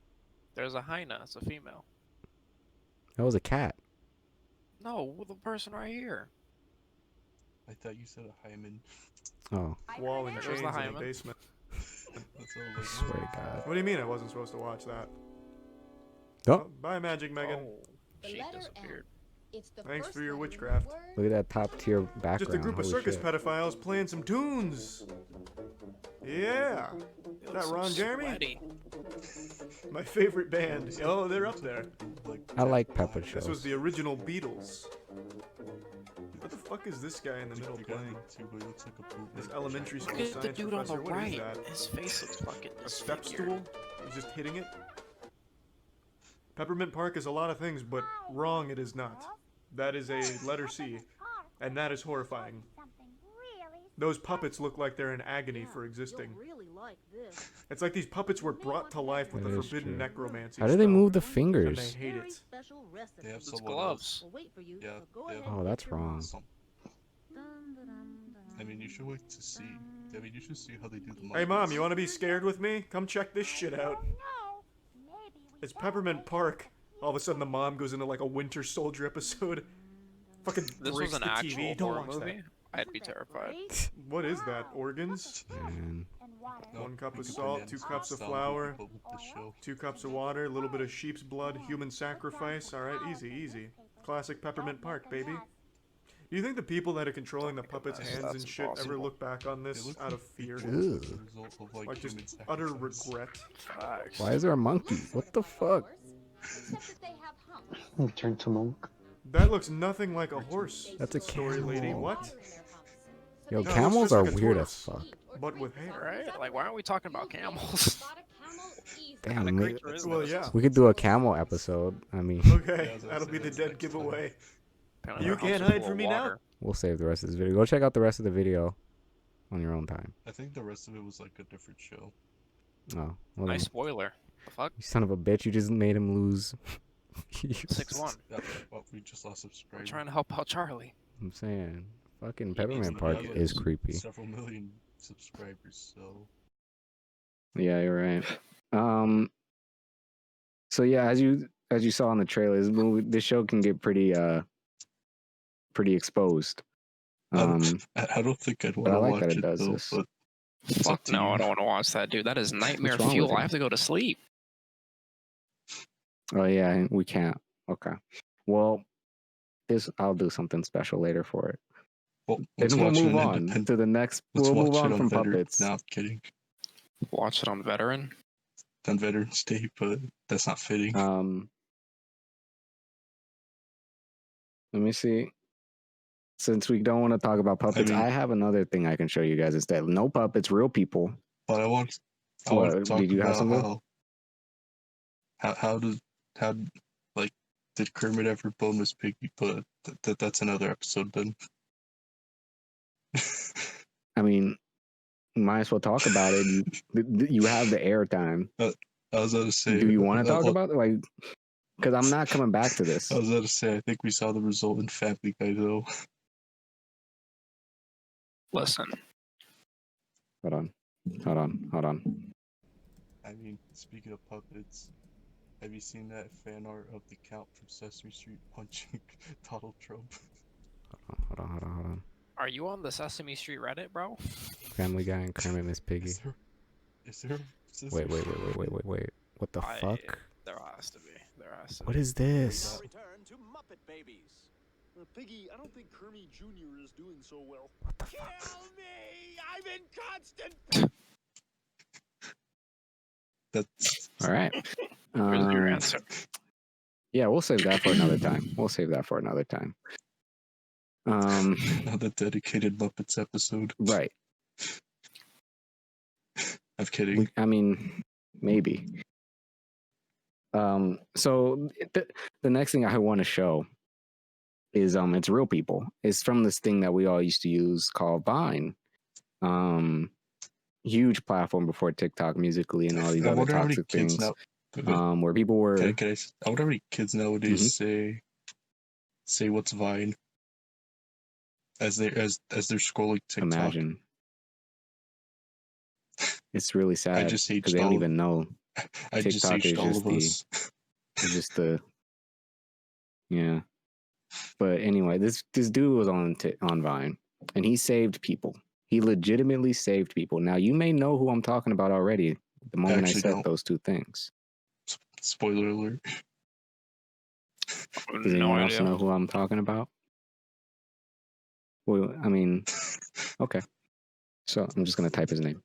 There's a hyena. It's a female. That was a cat. No, the person right here. I thought you said a hymen. Oh. Wall and There's chains the in the hymen. basement. That's all like, Swear to God. What do you mean I wasn't supposed to watch that? Oh. Bye, Magic Megan. She disappeared. Thanks for your witchcraft. Look at that top tier background. Just a group of Holy circus shit. pedophiles playing some tunes. Yeah. Is that Ron Jeremy? My favorite band. Oh, they're up there. I like Peppa shows. This was the original Beatles. What the fuck is this guy in the middle playing? This elementary school Look at the science dude on professor. the What is right. that? His face looks fucking A step disfigured. stool? He's just hitting it? Peppermint Park is a lot of things, but wrong it is not. That is a letter C, and that is horrifying. Those puppets look like they're in agony for existing. It's like these puppets were brought to life with That the is forbidden true. necromancy How do they spell, move the and fingers? they hate it. They have It's someone gloves. Oh, that's wrong. I mean, you should wait to see. I mean, you should see how they do the. Hey Mom, you want to be scared with me? Come check this shit out. It's Peppermint Park. All of a sudden the mom goes into like a Winter Soldier episode. Fucking This breaks was an the actual TV. Don't horror watch movie. I'd be terrified. that. What is that? Organs? Man. 1 cup of salt, 2 cups of flour, 2 cups of water, a little bit of sheep's blood, human sacrifice. Alright, easy, easy. Classic Peppermint Park, baby. Do you think the people that are controlling the puppets' hands That's and shit ever impossible. look back on this out of fear? Ew. Like just utter regret. Why is there a monkey? What the fuck? Turn to monk. That looks nothing like a horse. That's a story lady. camel. What? Yo, No, it looks camels just are like a weird as tortoise, fuck. But with hair. Right? Like, why aren't we talking about camels? Damn, Kinda maybe- creature is Well, this? yeah. we could do a camel episode. I mean, Okay, that'll be the dead giveaway. Apparently You their house can't is hide full from of me now. water. we'll save the rest of this video. Go check out the rest of the video. on your own time. I think the rest of it was like a different show. Oh, well Nice then, spoiler. The fuck? you son of a bitch! You just made him lose. 6-1. Well, we just lost I'm subscribers. trying to help out Charlie. I'm saying, fucking He Peppermint needs Park to is creepy. Several million subscribers, so. Yeah, you're right. So yeah, as you saw in the trailer, this show can get pretty exposed. I don't think I'd want but I to like watch that it it does though. this. But it's Fuck up to no, you. I don't want to watch that, dude. That is nightmare wrong with fuel. you? I have to go to sleep. Oh yeah, we can't. Okay. Well, I'll do something special later for it. Well, Then let's we'll watch it move on on independent. to the next. Let's We'll move watch it on from Veteran. puppets. No, I'm kidding. Watch it on Veteran. On Veterans Day, but that's not fitting. Let me see. Since we don't want to talk about puppets, I have another thing I can show you guys instead. No puppets, real people. But I want to What, talk did you have about something? how did Kermit ever bone Miss Piggy? But that's another episode then. I mean, might as well talk about it. You have the airtime. I was about to say. Do you want to talk about it? Like, because I'm not coming back to this. I was about to say. I think we saw the result in Family Guy though. Listen. Hold on. I mean, speaking of puppets, have you seen that fan art of the Count from Sesame Street punching Donald Trump? Hold on. Are you on the Sesame Street Reddit, bro? Family Guy and Kermit Miss Piggy. Is there? Wait. What the fuck? There has to be. What is this? Piggy, I don't think Kermit Jr. is doing so well. What the Kill fuck? me! I'm in constant. That's all right. Where's your answer? Yeah, we'll save that for another time. Another dedicated Muppets episode. Right. I'm kidding. I mean, maybe. So the next thing I want to show is it's real people. It's from this thing that we all used to use called Vine. Huge platform before TikTok, Musically, and all these other toxic things. Where people were. I wonder how many kids nowadays say what's Vine as they're scrolling TikTok. Imagine. It's really sad. I just because they don't even know. I TikTok just aged all of us. It's just the. Yeah. But anyway, this dude was on Vine, and he saved people. He legitimately saved people. Now you may know who I'm talking about already. The moment I said those two things. Spoiler alert. Does anyone else know who I'm talking about? Well, I mean, okay. So I'm just gonna type his name.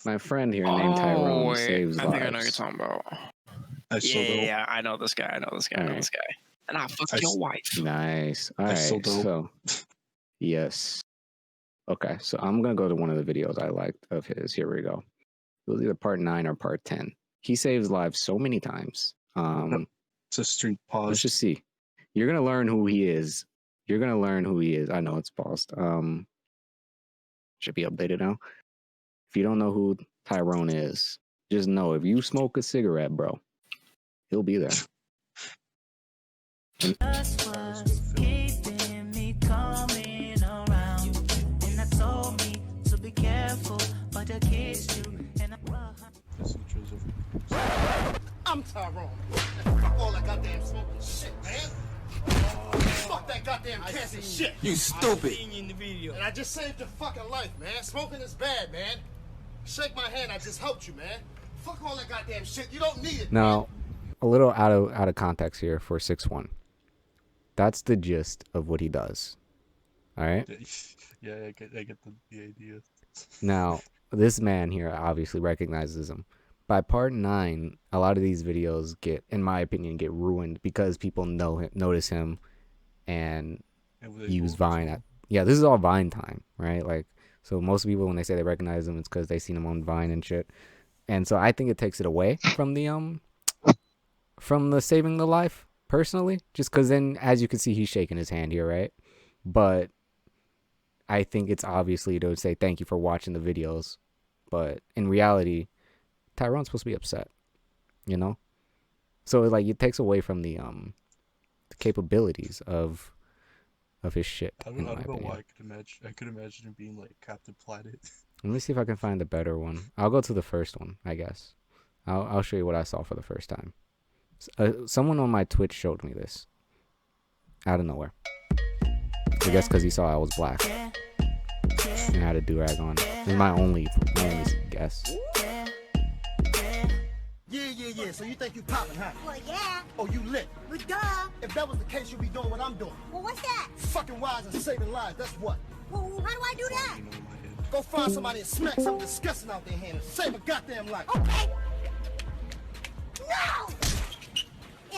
My friend here named Tyrone saves lives. I think I know what you're talking about. Yeah, I know this guy. And I fuck your wife. Nice. All right. So, yes. Okay. So I'm gonna go to one of the videos I liked of his. Here we go. It was either part 9 or part 10. He saves lives so many times. It's a stream pause. Let's just see. You're gonna learn who he is. I know it's paused. Should be updated now. If you don't know who Tyrone is, just know if you smoke a cigarette, bro, he'll be there. That's what's keeping me coming around. And I told me to be careful, but I kissed you and I'm Tyrone. Fuck all that goddamn smoking shit, man. Fuck that goddamn cancer shit. You stupid. And I just saved your fucking life, man. Smoking is bad, man. Shake my hand, I just helped you, man. Fuck all that goddamn shit. You don't need it. Now, a little out of context here for 6-1. That's the gist of what he does. All right? Yeah, I get the idea. Now, this man here obviously recognizes him. By part 9, a lot of these videos in my opinion, get ruined because people notice him and use Vine. This is all Vine time, right? Like, so most people, when they say they recognize him, it's because they seen him on Vine and shit. And so I think it takes it away from the saving the life, personally. Just because then, as you can see, he's shaking his hand here, right? But I think it's obviously to say thank you for watching the videos. But in reality, Tyrone's supposed to be upset, you know? So like it takes away from the capabilities of his shit. I don't know why I could imagine him being like Captain Planet. Let me see if I can find a better one. I'll go to the first one, I guess. I'll show you what I saw for the first time. Someone on my Twitch showed me this out of nowhere. I guess because he saw I was black and had a do-rag on. It's my only guess. Yeah. So you think you poppin', huh? Well, yeah. Oh, you lit. Well, duh. If that was the case, you'd be doing what I'm doing. Well, what's that? Fucking wise and saving lives, that's what. Well, how do I do that? Go find somebody and smack something disgusting out their hand and save a goddamn life. Okay. No!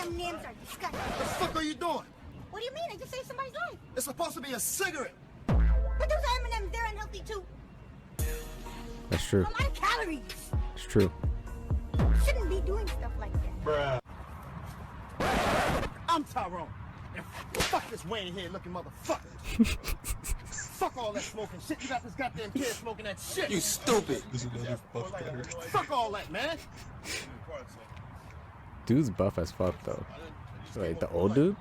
M&Ms are disgusting. What the fuck are you doing? What do you mean? I just saved somebody's life. It's supposed to be a cigarette. But those M&Ms, they're unhealthy too. That's true. A lot of calories. It's true. Shouldn't be doing stuff like that. Bruh. I'm Tyrone. And fuck this Wayne head looking motherfucker. Fuck all that smoking shit. You got this goddamn kid smoking that shit. You stupid. Fuck all that, man. Dude's buff as fuck though. Wait, the old dude?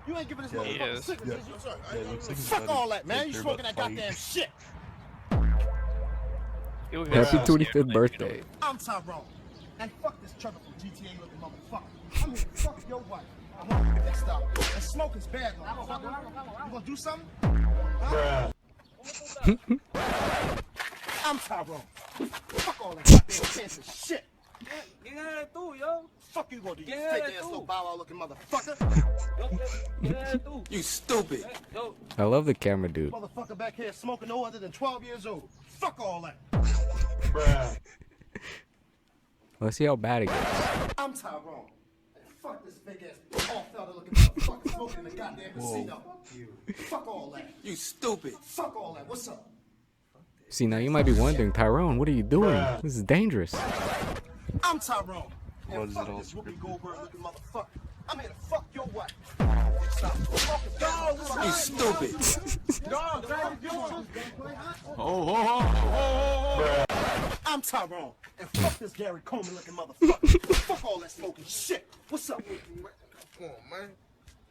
You ain't giving this Yeah, he motherfucker is. cigarettes. Yeah, Fuck all that, man. You smoking that goddamn shit. Happy 25th birthday. I'm Tyrone. And fuck this trucker from GTA looking motherfucker. I'm here to fuck your wife. I want you to get stopped. And smoking's bad, motherfucker. You gonna do something? Huh? I'm Tyrone. Fuck all that goddamn cancer shit. Fuck you gonna do, you fake ass little bow wow looking motherfucker. You stupid. I love the camera dude. Motherfucker back here smoking no other than 12 years old. Fuck all that. Bruh. Let's see how bad it gets. I'm Tyrone. And fuck this big ass all fella looking motherfucker smoking in the goddamn casino. Fuck all that. You stupid. Fuck all that. What's up? See, now you might be wondering, Tyrone, what are you doing? This is dangerous. I'm Tyrone. What And is fuck it all this Whoopi Goldberg looking motherfucker. I'm here to fuck your wife. You stupid. I'm Tyrone. And fuck this Gary Coleman looking motherfucker. Fuck all that smoking shit. What's up? Come on, man.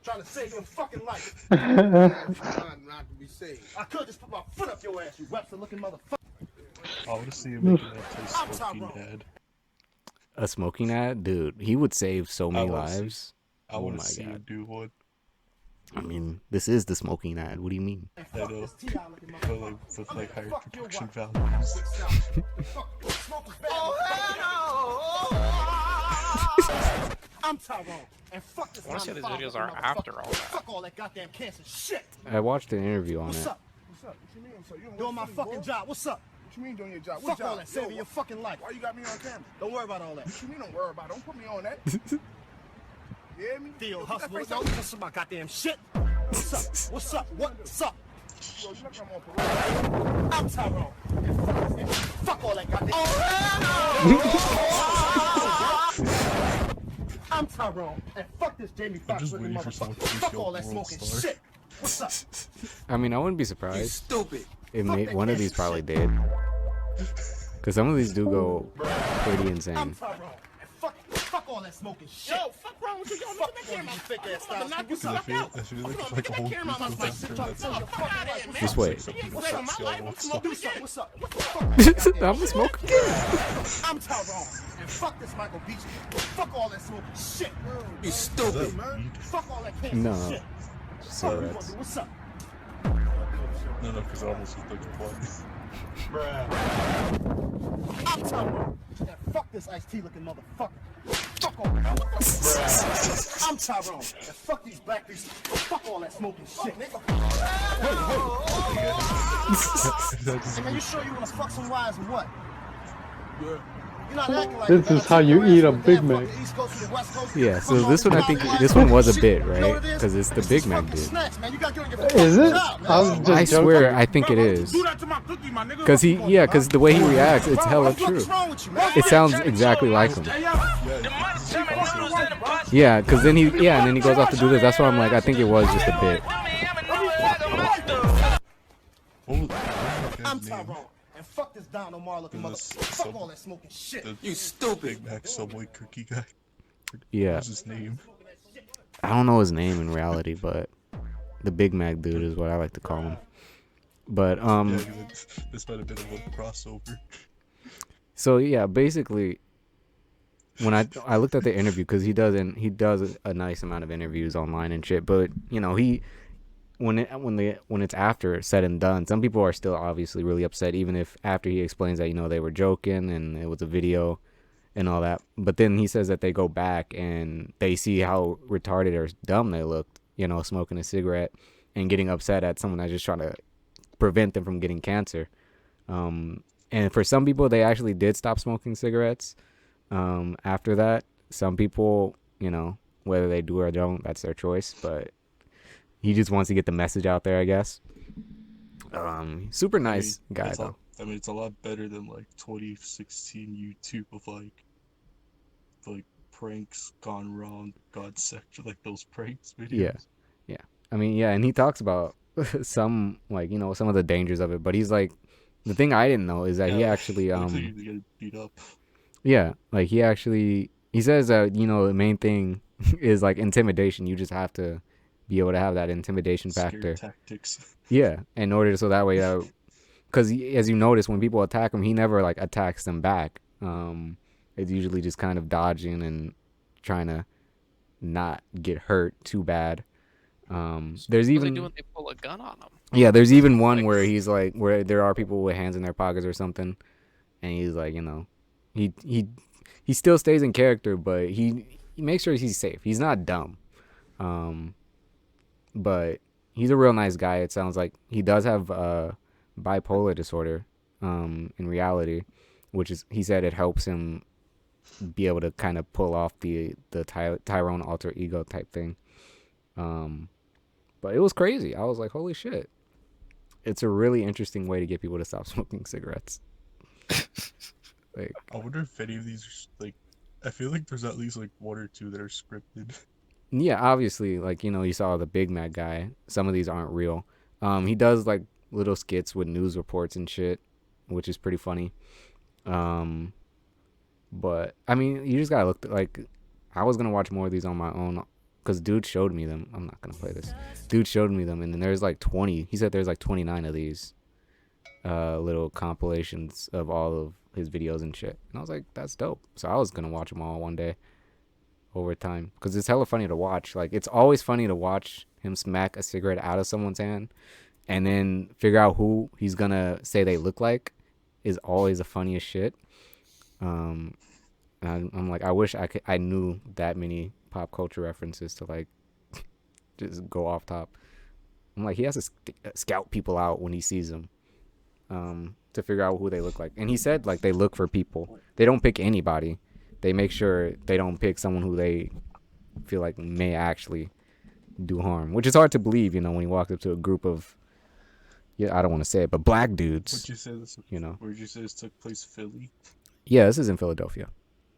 Trying to save your fucking life. Not to be saved. I could just put my foot up your ass, you Webster looking motherfucker. I want to see him making that place smoking ad. A smoking ad? Dude, he would save so many lives. I want to see him do one. I mean, this is the smoking ad. What do you mean? I know. With like higher production values. I'm Tyrone. And fuck this. I want to see what his videos are after all that. Fuck all that goddamn cancer shit. I watched an interview on What's it. up? What's up? What you mean? So you doing my fucking job. What's up? What you mean doing your job? Fuck all that. Saving your fucking life. Why you got me on camera? Don't worry about all that. What you mean don't worry about it? Don't put me on that. You hear me? Theo Hustle. Don't listen to my goddamn shit. What's up? What's up? What's up? Yo, you like I'm on parole. I'm Tyrone. Fuck all that goddamn I'm Tyrone. And fuck this Jamie Foxx looking motherfucker. Fuck all that smoking shit. What's up? I mean, I wouldn't be surprised. You stupid. It made one of these probably did. Because some of these do go pretty insane. I'm Tyrone. Fuck all that smoking shit. Yo, fuck wrong with you? Yo, look at that camera. Fake ass style. Knock you suck out. I feel like a whole Just wait. What's up? I'm smoking. I'm Tyrone. And fuck this Michael Beach. Fuck all that smoking shit. You stupid. Fuck all that cancer No. shit. Cigarettes. What's up? No, because I almost looked like a plot. I'm Tyrone. And fuck this iced tea looking motherfucker. Fuck all that. I'm Tyrone. And fuck these black people. Fuck all that smoking shit, nigga. Hey, man, you sure you wanna fuck some wives or what? Yeah. You're not acting like This is how you eat a Big Mac. Yeah, so this one, I think, this one was a bit, right? Because it's the Big Mac dude. Is it? I swear, I think it is. Because because the way he reacts, it's hella true. It sounds exactly like him. Yeah, because then he goes off to do this. That's why I'm like, I think it was just a bit. I'm Tyrone, and fuck this Don Omar looking motherfucker. Fuck all that smoking shit. You stupid. Big Mac Subway cookie guy. Yeah. What's his name? I don't know his name in reality, but the Big Mac dude is what I like to call him. But Yeah, this might have been a little crossover. So yeah, basically, when I looked at the interview, because he does a nice amount of interviews online and shit, but you know, when it's after said and done, some people are still obviously really upset, even if after he explains that, you know, they were joking and it was a video and all that. But then he says that they go back and they see how retarded or dumb they looked, you know, smoking a cigarette and getting upset at someone that's just trying to prevent them from getting cancer. And for some people, they actually did stop smoking cigarettes after that. Some people, you know, whether they do or don't, that's their choice, but he just wants to get the message out there, I guess. Super nice guy, though. I mean, it's a lot better than like 2016 YouTube of like pranks gone wrong, God sector, like those pranks videos. Yeah. I mean, yeah, and he talks about some, like, you know, some of the dangers of it, but he's like, the thing I didn't know is that he actually you get beat up. Yeah, like he says that, you know, the main thing is like intimidation. You just have to be able to have that intimidation factor. Tactics. Yeah, in order so that way, because as you notice, when people attack him, he never like attacks them back. It's usually just kind of dodging and trying to not get hurt too bad. There's even what they do when they pull a gun on him. Yeah, there's even one where he's like, where there are people with hands in their pockets or something, and he's like, you know, he still stays in character, but he makes sure he's safe. He's not dumb, but he's a real nice guy. It sounds like he does have bipolar disorder in reality, which is, he said, it helps him be able to kind of pull off the Tyrone alter ego type thing. But it was crazy. I was like, holy shit. It's a really interesting way to get people to stop smoking cigarettes. Like, I wonder if any of these are, like, I feel like there's at least like one or two that are scripted. Yeah, obviously, like, you know, you saw the Big Mac guy. Some of these aren't real. He does like little skits with news reports and shit, which is pretty funny. But I mean, you just gotta look like, I was gonna watch more of these on my own, because dude showed me them. I'm not gonna play this. Dude showed me them, and then there's like 20. He said there's like 29 of these little compilations of all of his videos and shit. And I was like, that's dope. So I was gonna watch them all one day over time, because it's hella funny to watch. Like, it's always funny to watch him smack a cigarette out of someone's hand and then figure out who he's gonna say they look like is always the funniest shit. And I'm like, I wish I knew that many pop culture references to like just go off top. I'm like, he has to scout people out when he sees them to figure out who they look like. And he said, like, they look for people. They don't pick anybody. They make sure they don't pick someone who they feel like may actually do harm, which is hard to believe, you know, when he walked up to a group of, yeah, I don't want to say it, but black dudes. Would you say this? You know, would you say this took place in Philly? Yeah, this is in Philadelphia.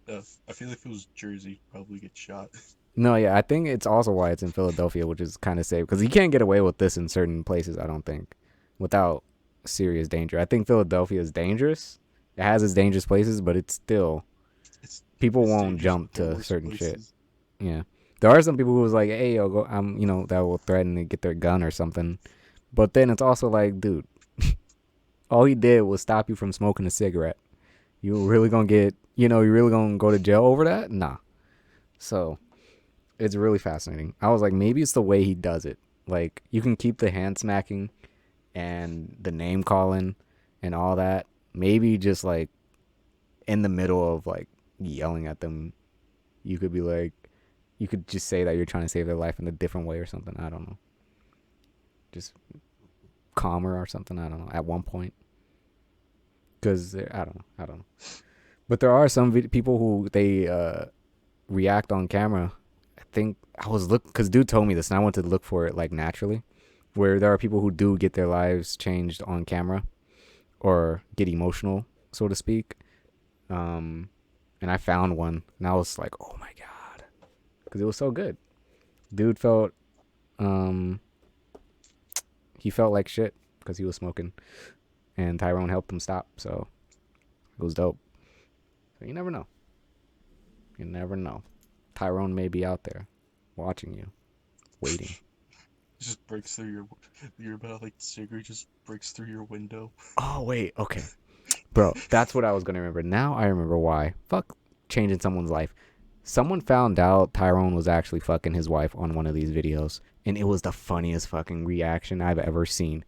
I feel like if it was Jersey, probably get shot. No, yeah, I think it's also why it's in Philadelphia, which is kind of safe, because you can't get away with this in certain places, I don't think, without serious danger. I think Philadelphia is dangerous. It has its dangerous places, but it's still, people won't jump to certain places. Shit. Yeah. There are some people who was like, hey, yo, go, you know, that will threaten to get their gun or something. But then it's also like, dude, all he did was stop you from smoking a cigarette. You really gonna get, you know, you really gonna go to jail over that? Nah. So it's really fascinating. I was like, maybe it's the way he does it. Like, you can keep the hand smacking and the name calling and all that. Maybe just like in the middle of like yelling at them, you could be like, you could just say that you're trying to save their life in a different way or something. I don't know. Just calmer or something. I don't know. At one point. Because I don't know. But there are some people who they react on camera. I think I was because dude told me this, and I wanted to look for it like naturally, where there are people who do get their lives changed on camera, or get emotional, so to speak. And I found one, and I was like, oh my god, because it was so good. Dude felt, he felt like shit because he was smoking, and Tyrone helped him stop. So it was dope. So you never know. You never know. Tyrone may be out there watching you, waiting. Just breaks through you're about like cigarette just breaks through your window. Oh wait, okay. Bro, that's what I was gonna remember. Now I remember why. Fuck changing someone's life. Someone found out Tyrone was actually fucking his wife on one of these videos, and it was the funniest fucking reaction I've ever seen.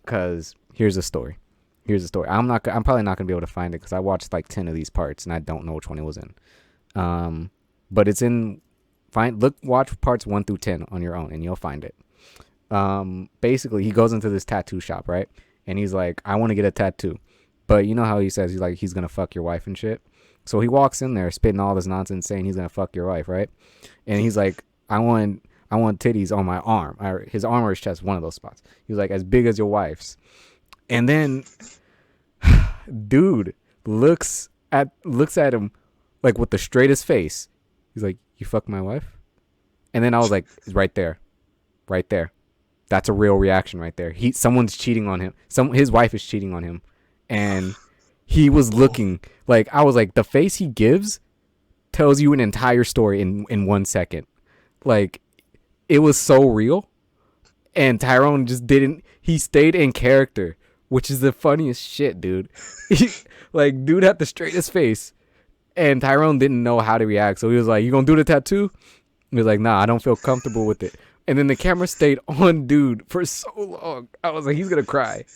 Cause here's the story. I'm probably not gonna be able to find it because I watched like 10 of these parts and I don't know which one it was in. But it's in. Watch parts 1 through 10 on your own, and you'll find it. Basically, he goes into this tattoo shop, right? And he's like, I want to get a tattoo. But you know how he says he's gonna fuck your wife and shit. So he walks in there spitting all this nonsense, saying he's gonna fuck your wife, right? And he's like, I want titties on my arm, or his arm or his chest, one of those spots. He's like, as big as your wife's. And then, dude looks at him like with the straightest face. He's like, you fuck my wife? And then I was like, it's right there. That's a real reaction right there. Someone's cheating on him. His wife is cheating on him. And he was looking like, I was like, the face he gives tells you an entire story in 1 second. Like, it was so real. And Tyrone just he stayed in character, which is the funniest shit, dude. Like, dude had the straightest face. And Tyrone didn't know how to react. So he was like, you gonna do the tattoo? He was like, nah, I don't feel comfortable with it. And then the camera stayed on dude for so long. I was like, he's gonna cry.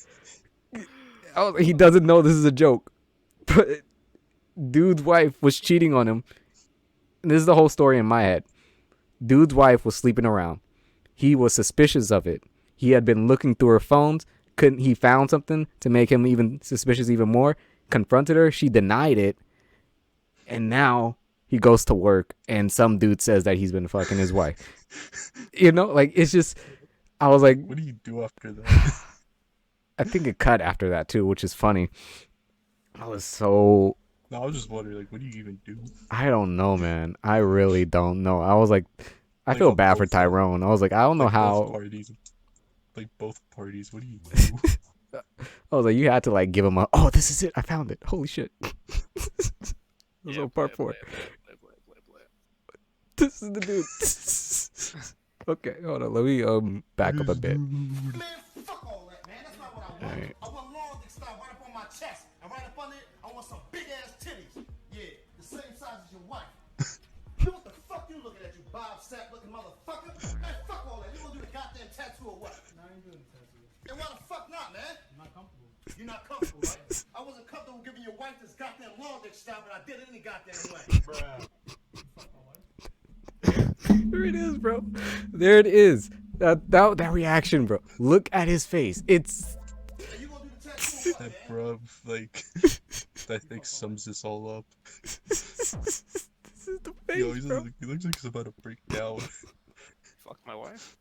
I was like, he doesn't know this is a joke. But dude's wife was cheating on him. And this is the whole story in my head. Dude's wife was sleeping around. He was suspicious of it. He had been looking through her phones. He found something to make him even suspicious even more. Confronted her. She denied it. And now he goes to work and some dude says that he's been fucking his wife. You know, like, it's just, I was like, what do you do after that? I think it cut after that too, which is funny. I was just wondering, like, what do you even do? I don't know, man. I really don't know. I was like, I feel bad for Tyrone. I was like, I don't know how. Both parties, what do you do? I was like, you had to like give him this is it. I found it. Holy shit. This is part 4. This is the dude. Okay, hold on. Let me back up a bit. Man, fuck all that, man. That's not what I want. Right. I want long dick style right up on my chest. And right up under it, I want some big ass titties. Yeah, the same size as your wife. You know what the fuck you looking at, you Bob Sapp looking motherfucker? Man, fuck all that. You gonna do the goddamn tattoo or what? No, I ain't doing the tattoo. Then why the fuck not, man? I'm not comfortable. You're not comfortable, right? I wasn't comfortable giving your wife this goddamn long dick style, but I did it any goddamn way. Bruh. There it is, bro. There it is. That reaction, bro. Look at his face. It's that, bro. Like, that thing sums this all up. This is the face, Yo, bro. He looks like he's about to break down. Fuck my wife.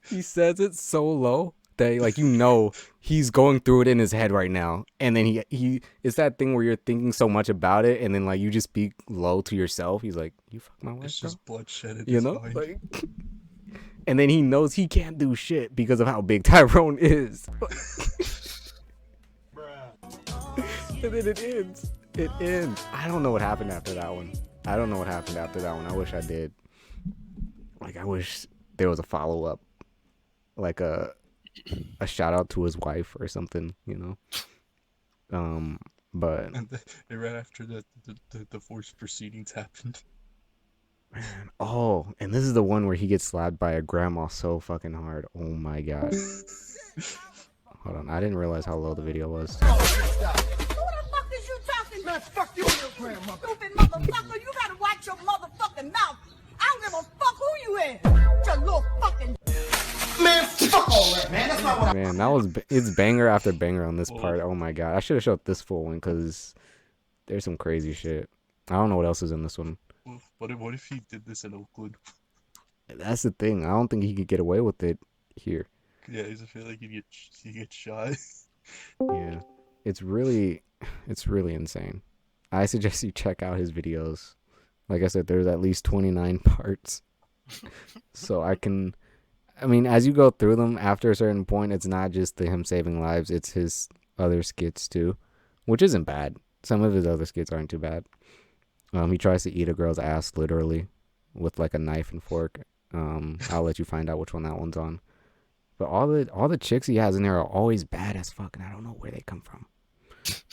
He says it so low that, like, you know, he's going through it in his head right now. And then he it's that thing where you're thinking so much about it, and then like you just speak low to yourself. He's like, "You fuck my wife, It's bro." just bloodshed in You his know, mind. like, and then he knows he can't do shit because of how big Tyrone is. And then it ends. It ends. I don't know what happened after that one. I wish I did. Like, I wish there was a follow up, like a shout out to his wife or something, you know. But and right after that, the divorce proceedings happened. Man, oh, and this is the one where he gets slapped by a grandma so fucking hard. Oh my god. Hold on, I didn't realize how low the video was. Who the fuck is you talking to? Man, fuck you and your grandma. Stupid motherfucker, you gotta watch your motherfucking mouth. I don't give a fuck who you is. Your little fucking... Man, fuck all that, man. That's not what Man, it's banger after banger on this part. Oh my god, I should have showed this full one because there's some crazy shit. I don't know what else is in this one. What if he did this in Oakland? That's the thing. I don't think he could get away with it here. Yeah, I just feel like he'd get shot. Yeah, it's really insane. I suggest you check out his videos. Like I said, there's at least 29 parts. So I mean, as you go through them, after a certain point, it's not just him saving lives; it's his other skits too, which isn't bad. Some of his other skits aren't too bad. He tries to eat a girl's ass literally with like a knife and fork. I'll let you find out which one that one's on. But all the chicks he has in there are always bad as fuck, and I don't know where they come from.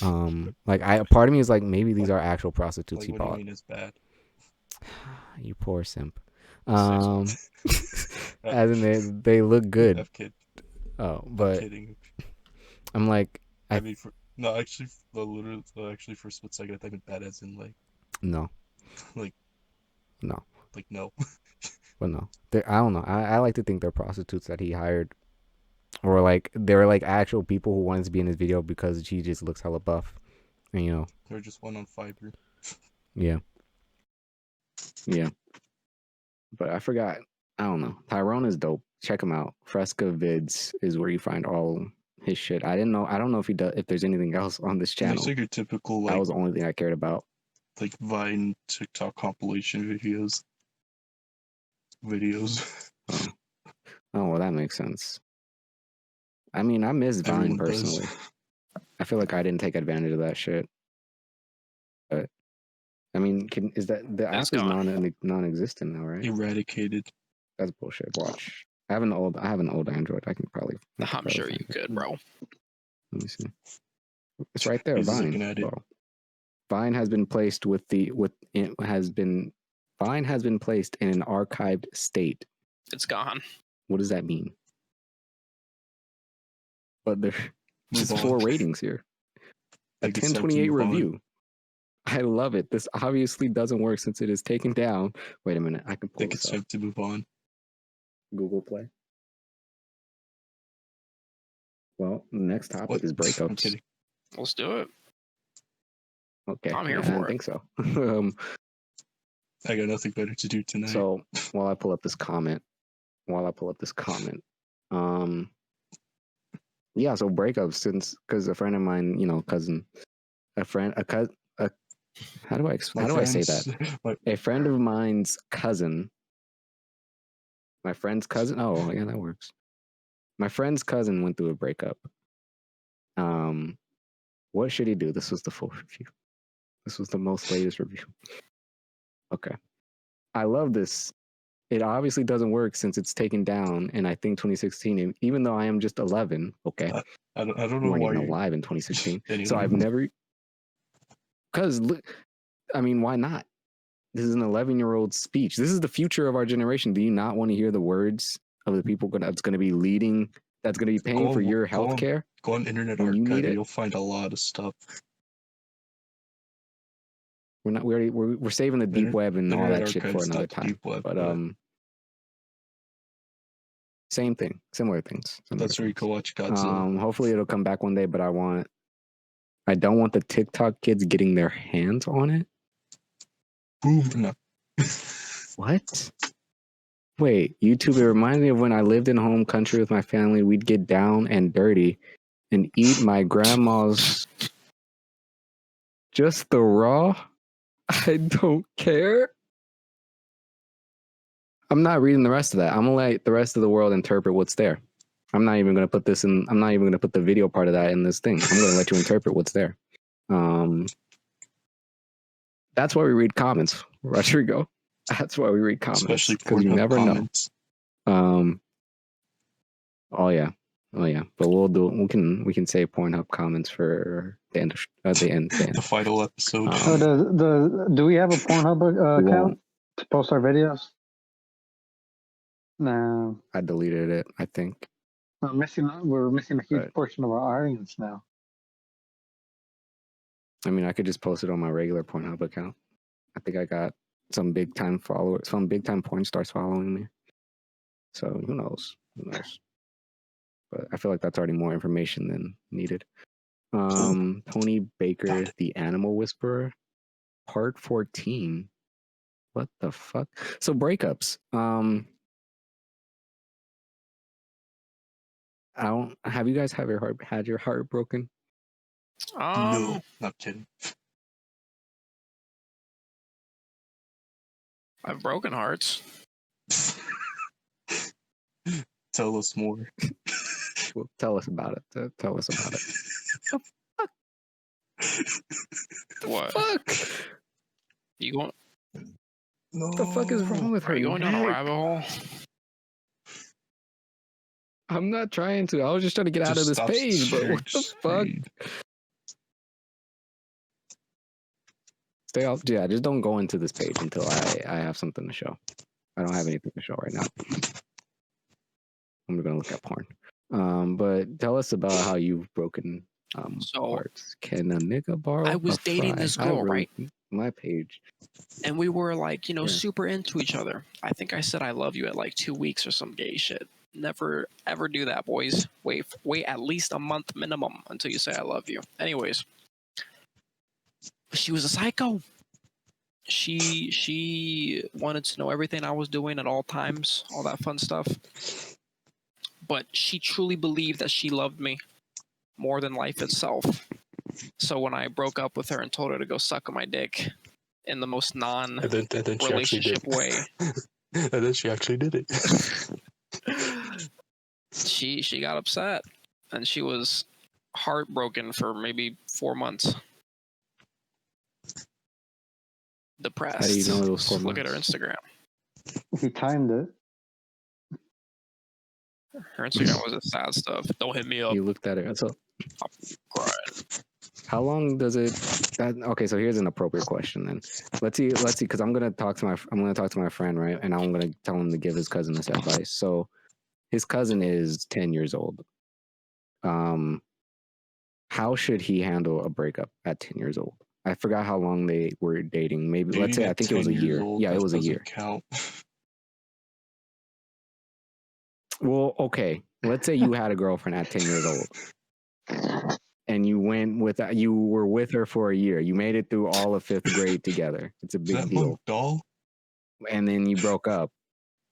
Part of me is like, maybe these are actual prostitutes he What do you bought. mean it's bad? You poor simp. As in they look good. I'm kidding. Oh, but I'm kidding. I'm like, actually, for a split second, I thought it bad as in like. No. Like. No. Like no. But no, I don't know. I like to think they're prostitutes that he hired, or like they're like actual people who wanted to be in his video because she just looks hella buff, and you know. They're just one on Fiverr. Yeah. Yeah. But I forgot. I don't know. Tyrone is dope. Check him out. Fresca Vids is where you find all his shit. I don't know if he does. If there's anything else on this channel. It's like your typical like. That was the only thing I cared about. Like Vine, TikTok compilation videos. Oh, well, that makes sense. I mean, I miss Vine personally. I feel like I didn't take advantage of that shit. But I mean, is that the app is non-existent now, right? Eradicated. That's bullshit. Watch. I have an old Android. I can probably. I'm sure you could, bro. Let me see. It's right there. Vine. Bro. Vine has been placed Vine has been placed in an archived state. It's gone. What does that mean? But there's 4 ratings here. A 1028 review. I love it. This obviously doesn't work since it is taken down. Wait a minute. I can pull this up. It's time to move on. Google Play. Well, the next topic is breakups. I'm kidding. Let's do it. Okay. I'm here for I it. think so. I got nothing better to do tonight. So while I pull up this comment, yeah, so breakups because a friend of mine, how do I say that? A friend of mine's cousin. My friend's cousin. Oh, yeah, that works. My friend's cousin went through a breakup. What should he do? This was the full review. This was the most latest review. Okay. I love this. It obviously doesn't work since it's taken down in, I think, 2016. Even though I am just 11. Okay. I don't know why you're alive in 2016. So I've never. Because, I mean, why not? This is an 11-year-old speech. This is the future of our generation. Do you not want to hear the words of the people that's going to be leading, that's going to be paying for your health care? Go on Internet Archive and you'll find a lot of stuff. We're saving the deep web and all that shit for another time. But same thing, similar things. That's where you can watch Godzilla. Hopefully it'll come back one day, but I don't want the TikTok kids getting their hands on it. Boom. No. What? Wait, YouTube, it reminds me of when I lived in home country with my family. We'd get down and dirty and eat my grandma's just the raw. I don't care. I'm not reading the rest of that. I'm gonna let the rest of the world interpret what's there. I'm not even gonna put the video part of that in this thing. I'm gonna let you interpret what's there. That's why we read comments, Rodrigo. That's why we read comments, especially because you never comments. know. Oh yeah. But we can say Pornhub comments for the end. The final episode. So do we have a Pornhub account to post our videos? No. I deleted it, I think. We're missing a huge portion of our audience now. I mean, I could just post it on my regular Pornhub account. I think I got some big time followers, some big time porn stars following me. So who knows? But I feel like that's already more information than needed. Tony Baker, the Animal Whisperer, Part 14. What the fuck? So breakups. Have you guys had your heart broken? No, not kidding. I've broken hearts. Tell us more. Well, tell us about it. Tell us about it. What? Fuck. You going? No. What the fuck is wrong with her? Are you going down a neck? rabbit hole? I'm not trying to. I was just trying to get out of this stop page, but sharing what the fuck? screen. Stay off. Yeah, just don't go into this page until I have something to show. I don't have anything to show right now. I'm gonna look at porn. But tell us about how you've broken parts. Can a nigga borrow? I was a dating fry? this girl, right? My page. And we were like, Yeah. super into each other. I think I said I love you at like 2 weeks or some gay shit. Never ever do that, boys. Wait at least a month minimum until you say I love you. Anyways, she was a psycho. She wanted to know everything I was doing at all times, all that fun stuff. But she truly believed that she loved me more than life itself. So when I broke up with her and told her to go suck on my dick in the most non-relationship way, and then she actually did it. she got upset and she was heartbroken for maybe 4 months. Depressed. How do you know it was 4 months? Look at her Instagram. He timed it. Her Instagram was sad stuff. Don't hit me up. You looked at it. So, I'm crying. how long does it? Okay, so here's an appropriate question then. Let's see, because I'm gonna talk to my friend, right? And I'm gonna tell him to give his cousin this advice. So, his cousin is 10 years old. How should he handle a breakup at 10 years old? I forgot how long they were dating. Maybe let's say I think it was a year. Yeah, it was a year. Count. Well, okay. Let's say you had a girlfriend at 10 years old, and you were with her for a year. You made it through all of 5th grade together. It's a big deal. Doll? And then you broke up.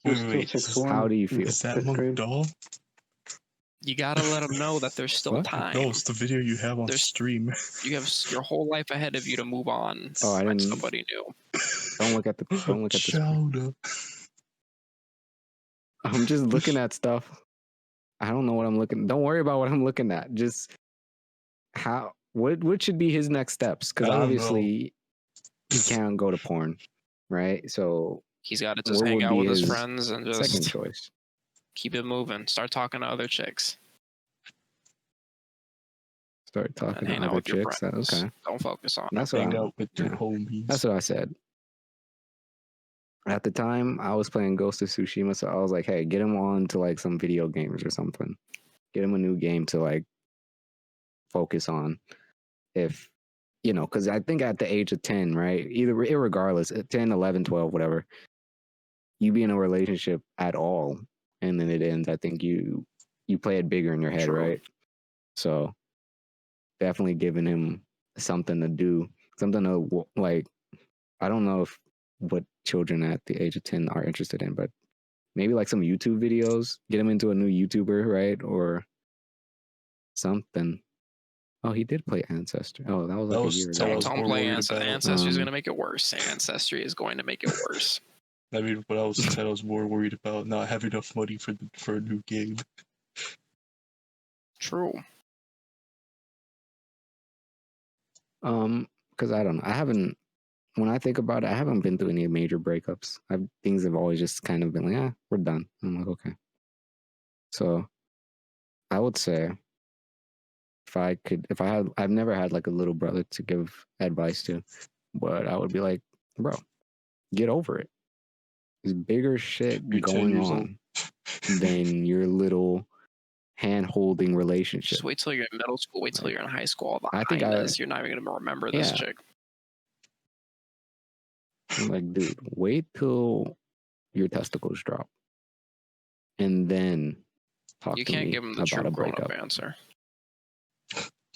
Wait. How do you feel? Is that Monk Doll? You gotta let them know that there's still What? time. No, it's the video you have on stream. You have your whole life ahead of you to move on. Oh, I didn't. Somebody new. Don't look at the. Don't look at the. Chowder. I'm just looking at stuff. I don't know what I'm looking. Don't worry about what I'm looking at. Just what should be his next steps? Because obviously he can't go to porn, right? So he's got to just hang out with his friends and just second choice. Keep it moving. Start talking to other chicks. Start talking to hang out other with your chicks. friends. Okay. Don't focus on. That's what Hang out with your homies. That's what I said. At the time, I was playing Ghost of Tsushima, so I was like, "Hey, get him on to like some video games or something. Get him a new game to like focus on." If because I think at the age of 10, right? Irregardless, at 10, 11, 12, whatever, you be in a relationship at all, and then it ends. I think you play it bigger in your head, right? So definitely giving him something to do, something to like. I don't know what children at the age of 10 are interested in, but maybe like some YouTube videos, get him into a new YouTuber, right? Or something. Oh, he did play Ancestry. Oh, that was like a year ago. Don't play Ancestry. Ancestry is going to make it worse. Ancestry is going to make it worse. I mean, what I was more worried about not having enough money for a new game. True. Because I don't know. When I think about it, I haven't been through any major breakups. Things have always just kind of been like, we're done. I'm like, okay. So I would say I've never had like a little brother to give advice to, but I would be like, bro, get over it. There's bigger shit going on than your little hand-holding relationship. Just wait till you're in middle school. Wait till you're in high school. I think you're not even going to remember this chick. I'm like, dude, wait till your testicles drop, and then talk to me. You can't give him the true about a grown-up breakup. answer.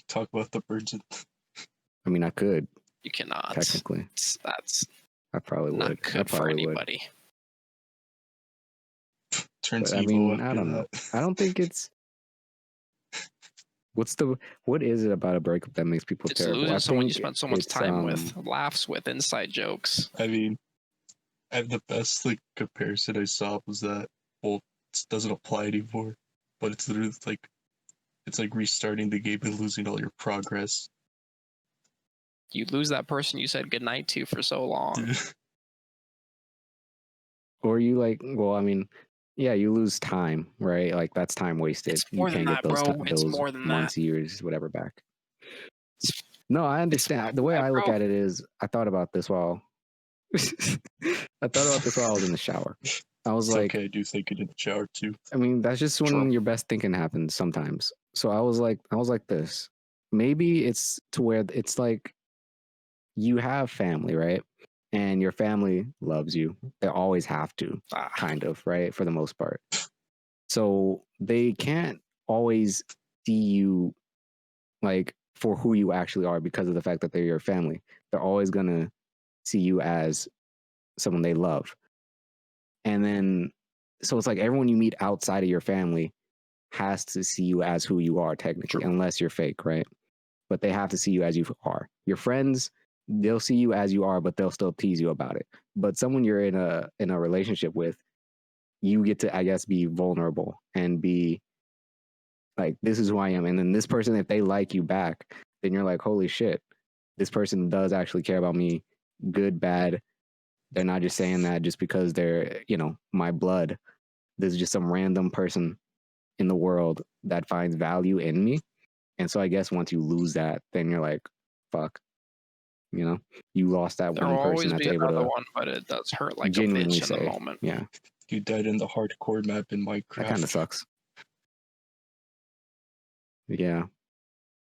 Talk about the birds. I mean, I could. You cannot. Technically, that's. I probably would. Not good for anybody. Turns I evil. mean, I don't know. I don't think it's. What is it about a breakup that makes people It's terrible? losing I someone you think spent so much it's, time with, laughs with, inside jokes. I mean, the best comparison I saw was that doesn't apply anymore. But it's literally it's like restarting the game and losing all your progress. You lose that person you said goodnight to for so long. Or you like, well, I mean, yeah, you lose time, right? Like that's time wasted. It's You more can't than get that, those bro. It's those more than months, that. years, whatever back. No, I understand. The way I look bro. at it is, I thought about this while I was in the shower. I was It's like, okay, I do think it in the shower too. I mean, that's just when True. your best thinking happens sometimes. So I was like this. Maybe it's to where it's like you have family, right? And your family loves you. They always have to, kind of, right? For the most part. So they can't always see you like for who you actually are because of the fact that they're your family. They're always going to see you as someone they love. And then, so it's like everyone you meet outside of your family has to see you as who you are, technically, unless you're fake, right? But they have to see you as you are. Your friends, they'll see you as you are, but they'll still tease you about it. But someone you're in a relationship with, you get to, I guess, be vulnerable and be like, this is who I am. And then this person, if they like you back, then you're like, holy shit, this person does actually care about me, good, bad. They're not just saying that just because they're, my blood. This is just some random person in the world that finds value in me. And so I guess once you lose that, then you're like, fuck. You lost that There one will person always that's be able another to one, but it does hurt like a genuinely bitch in the say, moment. yeah, You died in the hardcore map in Minecraft. that kind of sucks. Yeah.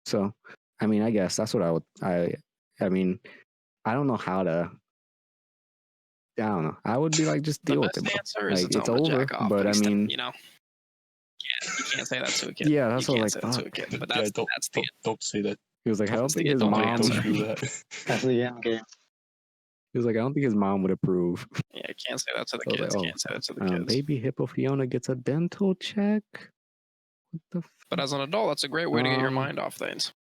So, I mean, I guess that's what I mean, I don't know how to, I don't know. I would be like, just deal with it, bro. Answer is Like, to it's tell him to over, jack off, but I he's still, mean, you can't say that to a kid. yeah, that's you what can't like, say that to a fuck. kid. But Yeah, that's the don't say that. He was like, I don't think his don't mom answer. Don't do that. That's the end game. He was like, I don't think his mom would approve. Yeah, you can't say that to the I was kids. like, Can't say that to the kids. baby Hippo Fiona gets a dental check. What the But as an adult, that's a great way to get your mind off things.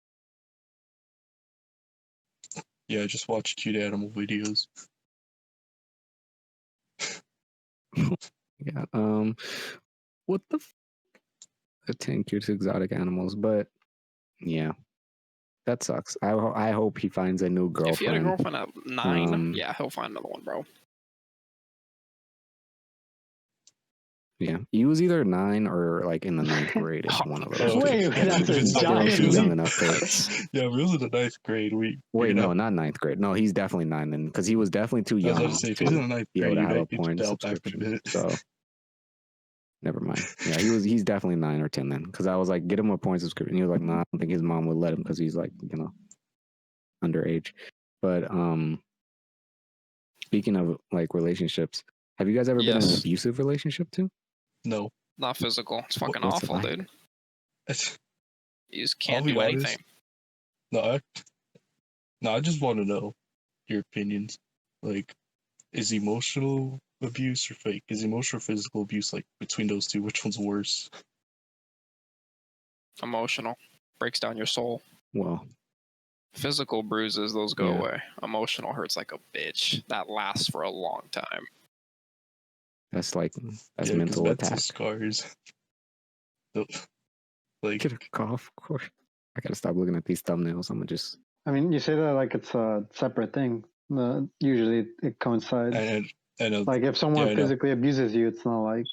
Yeah, just watch cute animal videos. Yeah. What the? 10 cute exotic animals, but yeah, that sucks. I hope he finds a new girlfriend. If he had a girlfriend at 9, yeah, he'll find another one, bro. Yeah, he was either 9 or like in the 9th grade. It's one of those. Wait, that's a He's giant still young leap. enough to. Yeah, we was in the 9th grade. Wait, no, not 9th grade. No, he's definitely 9 then, because he was definitely too I was young about to say, if he's in the 9th be able grade, to you have a might need to porn dial back a subscription. bit. So, never mind. Yeah, he's definitely 9 or 10 then, because I was like, get him a porn subscription. He was like, no, I don't think his mom would let him because he's like, underage. But speaking of like relationships, have you guys ever been in an abusive relationship too? No. Not physical. It's fucking What's it awful, like? dude. You just I'll can't be do honest. anything. I just want to know your opinions. Like, is emotional abuse or fake? Is emotional or physical abuse, like, between those two, which one's worse? Emotional. Breaks down your soul. Well, physical bruises, those go Yeah. away. Emotional hurts like a bitch. That lasts for a long time. that's Yeah, 'cause mental mental attack. scars. Like, Get a cough, of course. I gotta stop looking at these thumbnails. I'm gonna just. I mean, you say that like it's a separate thing. Usually it coincides. I know. Like if someone Yeah, I know. physically abuses you, it's not like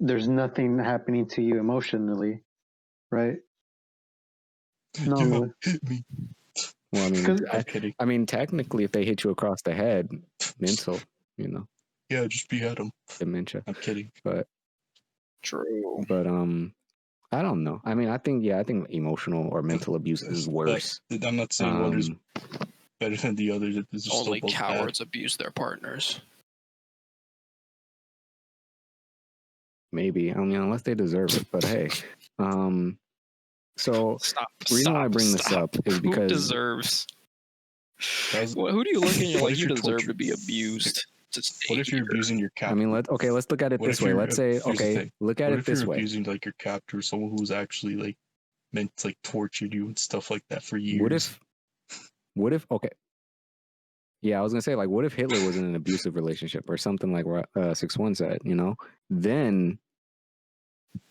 there's nothing happening to you emotionally, right? No. Me. Well, I mean, I'm kidding. I mean, technically, if they hit you across the head, mental, Yeah, just behead them. Dementia. I'm kidding. But true. But I don't know. I mean, I think emotional or mental abuse is worse. But I'm not saying one is better than the other. It's just Only still both cowards abuse their partners. Maybe. I mean, unless they deserve it. But hey, so the reason why I bring this up is because who deserves? Who do you look at and you're like, you deserve to be abused? What if you're abusing your captor? I mean, let's look at it this way. Let's say, look at it this way. What if you're abusing like your captor, someone who's actually like meant to like torture you and stuff like that for years? What if? Okay. Yeah, I was gonna say, like, what if Hitler was in an abusive relationship or something like 6-1 said? Then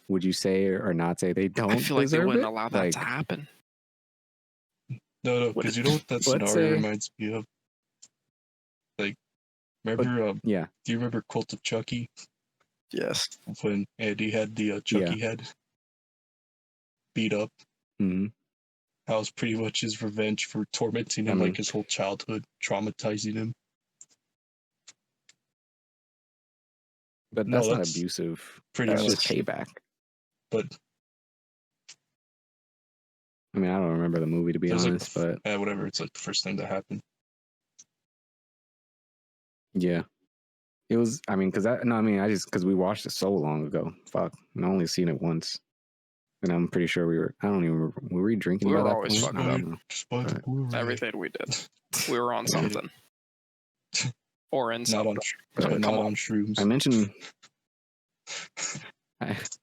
would you say or not say they don't I feel like they deserve wouldn't it? allow that to happen. No, because you know what that scenario reminds me of? Like, remember, yeah. Do you remember Cult of Chucky? Yes. When Andy had the Chucky head beat up. Mm-hmm. That was pretty much his revenge for tormenting him like his whole childhood, traumatizing him. But No, that's not abusive. Pretty That's much just payback. But I mean, I don't remember the movie to be honest, but whatever. It's like the first thing that happened. yeah, it was. I mean, because we watched it so long ago. Fuck, I only seen it once, and I'm pretty sure we were. I don't even remember. Were we drinking? We by were that always point? fucked up. Everything we did, we were on something. Or in something. Not on shrooms.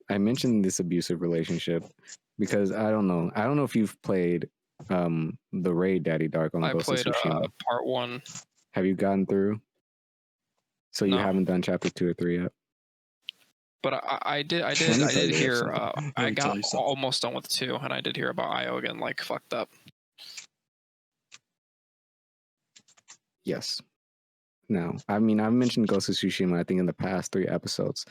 I mentioned this abusive relationship because I don't know if you've played the raid Daddy Dark on Ghost of Tsushima. Part 1. Have you gotten through? So you No. haven't done chapter 2 or 3 yet? But I did hear I got almost done with 2, and I did hear about Io again like fucked up. Yes. No, I mean, I've mentioned Ghost of Tsushima, I think, in the past 3 episodes.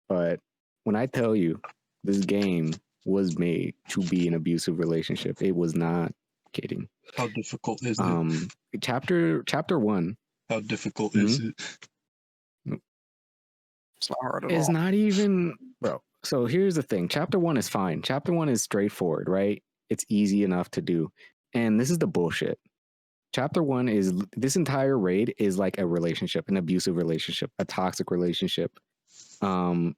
But when I tell you this game was made to be an abusive relationship, it was not kidding. How difficult is it? Chapter 1. How difficult is it? It's not hard at all. It's not even, bro. So here's the thing. Chapter 1 is fine. Chapter 1 is straightforward, right? It's easy enough to do. And this is the bullshit. Chapter 1 is, this entire raid is like a relationship, an abusive relationship, a toxic relationship. And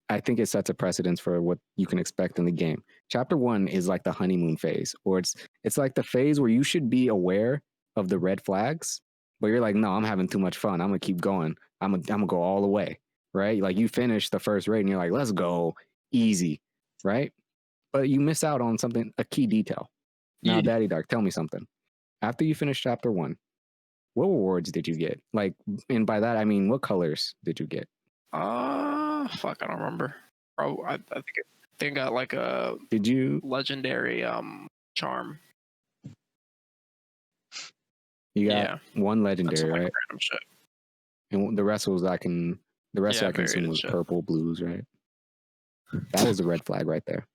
I think it sets a precedence for what you can expect in the game. Chapter 1 is like the honeymoon phase, or it's like the phase where you should be aware of the red flags, but you're like, no, I'm having too much fun. I'm gonna keep going. I'm gonna go all the way, right? Like you finish the first raid and you're like, let's go easy, right? But you miss out on something, a key detail. Now, Daddy Dark, tell me something. After you finish chapter 1, what rewards did you get? Like, and by that I mean, what colors did you get? Fuck, I don't remember. Bro, I think I got like a legendary charm. You got one legendary, right? Random shit. And the rest was I can see was purple, blues, right? That was the red flag right there.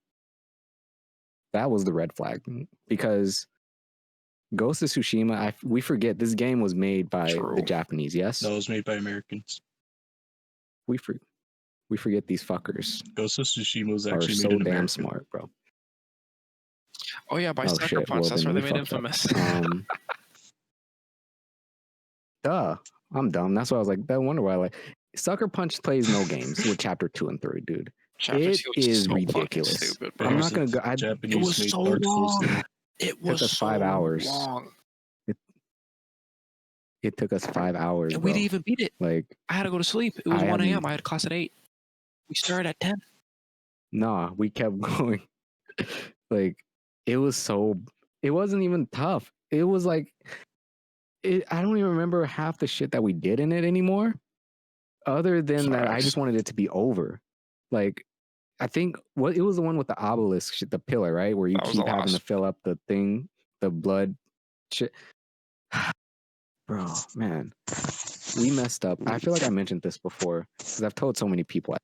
That was the red flag because Ghost of Tsushima, we forget this game was made by the Japanese, yes? No, it was made by Americans. We forget these fuckers. Ghost of Tsushima was actually so made in damn America. Smart, bro. Oh yeah, by Sucker Punch. That's where they made Infamous. Duh. I'm dumb. That's why I was like, I wonder why Sucker Punch plays no games with chapter 2 and 3, dude. It is so ridiculous. Stupid, I'm not gonna go. It was so long. It was took us 5 hours. Long. It took us 5 hours. And we didn't even beat it. Like I had to go to sleep. It was 1 a.m. I had class at 8. We started at 10. Nah, we kept going. Like it wasn't even tough. It was like I don't even remember half the shit that we did in it anymore. Other than that, I just wanted it to be over. Like I think it was the one with the obelisk shit, the pillar, right? Where you keep having to fill up the thing, the blood shit. Bro, man, we messed up. I feel like I mentioned this before because I've told so many people.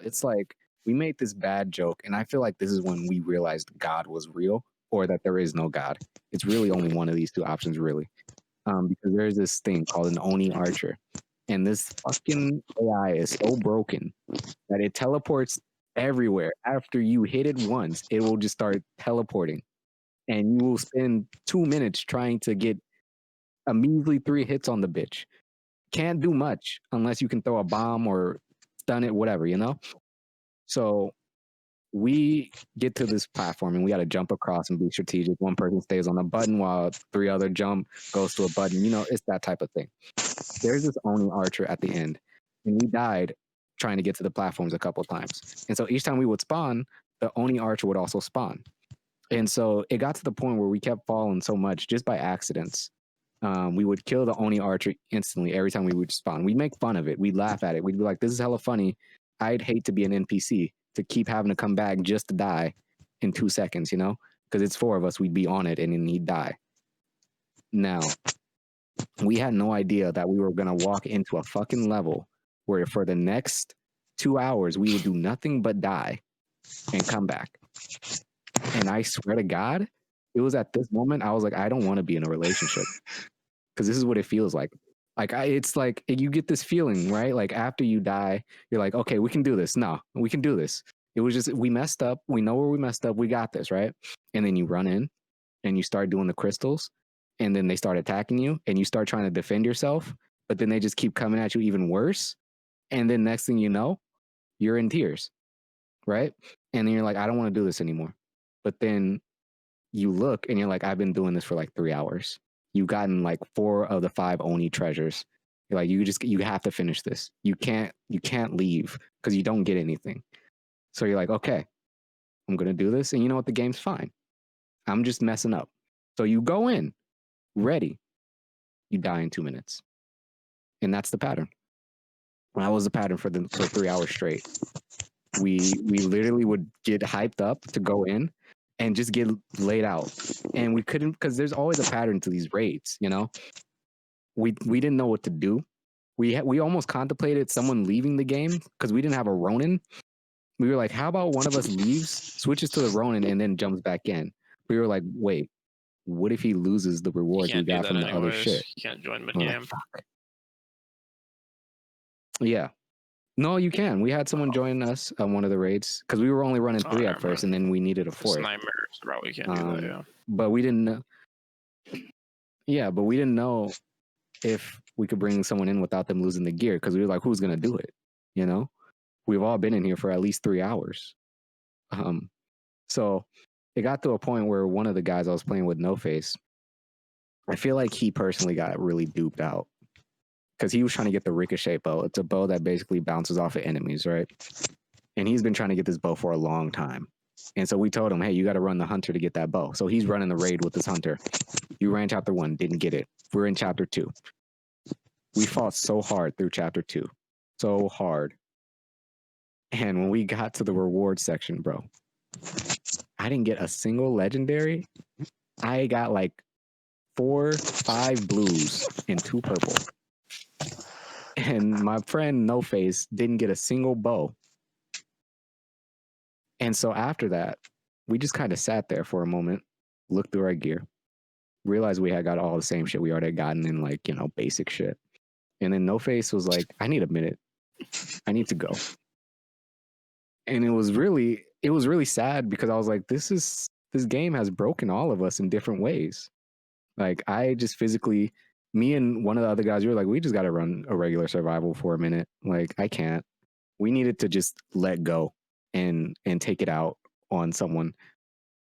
It's like we made this bad joke, and I feel like this is when we realized God was real or that there is no God. It's really only one of these two options, really. Because there's this thing called an Oni Archer, and this fucking AI is so broken that it teleports everywhere. After you hit it once, it will just start teleporting, and you will spend 2 minutes trying to get a measly 3 hits on the bitch. Can't do much unless you can throw a bomb or stun it, whatever, you know? So we get to this platform and we got to jump across and be strategic. One person stays on a button while 3 other jump, goes to a button. You know, it's that type of thing. There's this Oni Archer at the end, and we died trying to get to the platforms a couple of times. And so each time we would spawn, the Oni Archer would also spawn. And so it got to the point where we kept falling so much just by accidents. We would kill the Oni Archer instantly every time we would spawn. We'd make fun of it. We'd laugh at it. We'd be like, this is hella funny. I'd hate to be an NPC to keep having to come back just to die in 2 seconds, you know? Because it's 4 of us, we'd be on it and then he'd die. Now, we had no idea that we were going to walk into a fucking level where for the next 2 hours, we would do nothing but die and come back. And I swear to God, it was at this moment, I was like, I don't want to be in a relationship because this is what it feels like. Like, it's like you get this feeling, right? Like after you die, you're like, okay, we can do this. No, we can do this. It was just, we messed up. We know where we messed up. We got this, right? And then you run in and you start doing the crystals and then they start attacking you and you start trying to defend yourself, but then they just keep coming at you even worse. And then next thing you know, you're in tears, right? And then you're like, I don't want to do this anymore. But then you look and you're like, I've been doing this for like 3 hours. You've gotten like 4 of the 5 Oni treasures. You're like, you have to finish this. You can't leave because you don't get anything. So you're like, okay, I'm going to do this. And you know what? The game's fine. I'm just messing up. So you go in ready. You die in 2 minutes. And that's the pattern. That was the pattern for 3 hours straight. We literally would get hyped up to go in and just get laid out. And we couldn't, because there's always a pattern to these raids, you know? We didn't know what to do. We almost contemplated someone leaving the game because we didn't have a Ronin. We were like, how about one of us leaves, switches to the Ronin, and then jumps back in? We were like, wait, what if he loses the rewards we got from the other shit? You can't join mid-game. Like, yeah. No, you can. We had someone join us on one of the raids because we were only running 3 at first, and then we needed a 4th. Nightmares, bro. We can't do that, yeah. But we didn't know. Yeah, but we didn't know if we could bring someone in without them losing the gear because we were like, who's going to do it? You know? We've all been in here for at least 3 hours. So it got to a point where one of the guys I was playing with, No Face, I feel like he personally got really duped out because he was trying to get the ricochet bow. It's a bow that basically bounces off of enemies, right? And he's been trying to get this bow for a long time. And so we told him, hey, you got to run the hunter to get that bow. So he's running the raid with this hunter. You ran chapter 1, didn't get it. We're in chapter 2. We fought so hard through chapter 2. So hard. And when we got to the reward section, bro, I didn't get a single legendary. I got like 4, 5 blues and 2 purple. And my friend No Face didn't get a single bow. And so after that, we just kind of sat there for a moment, looked through our gear, realized we had got all the same shit we already had gotten in, like, you know, basic shit. And then No Face was like, I need a minute. I need to go. And it was really sad because I was like, this game has broken all of us in different ways. Like, I just physically, me and one of the other guys, we were like, we just got to run a regular survival for a minute. Like, I can't. We needed to just let go and take it out on someone.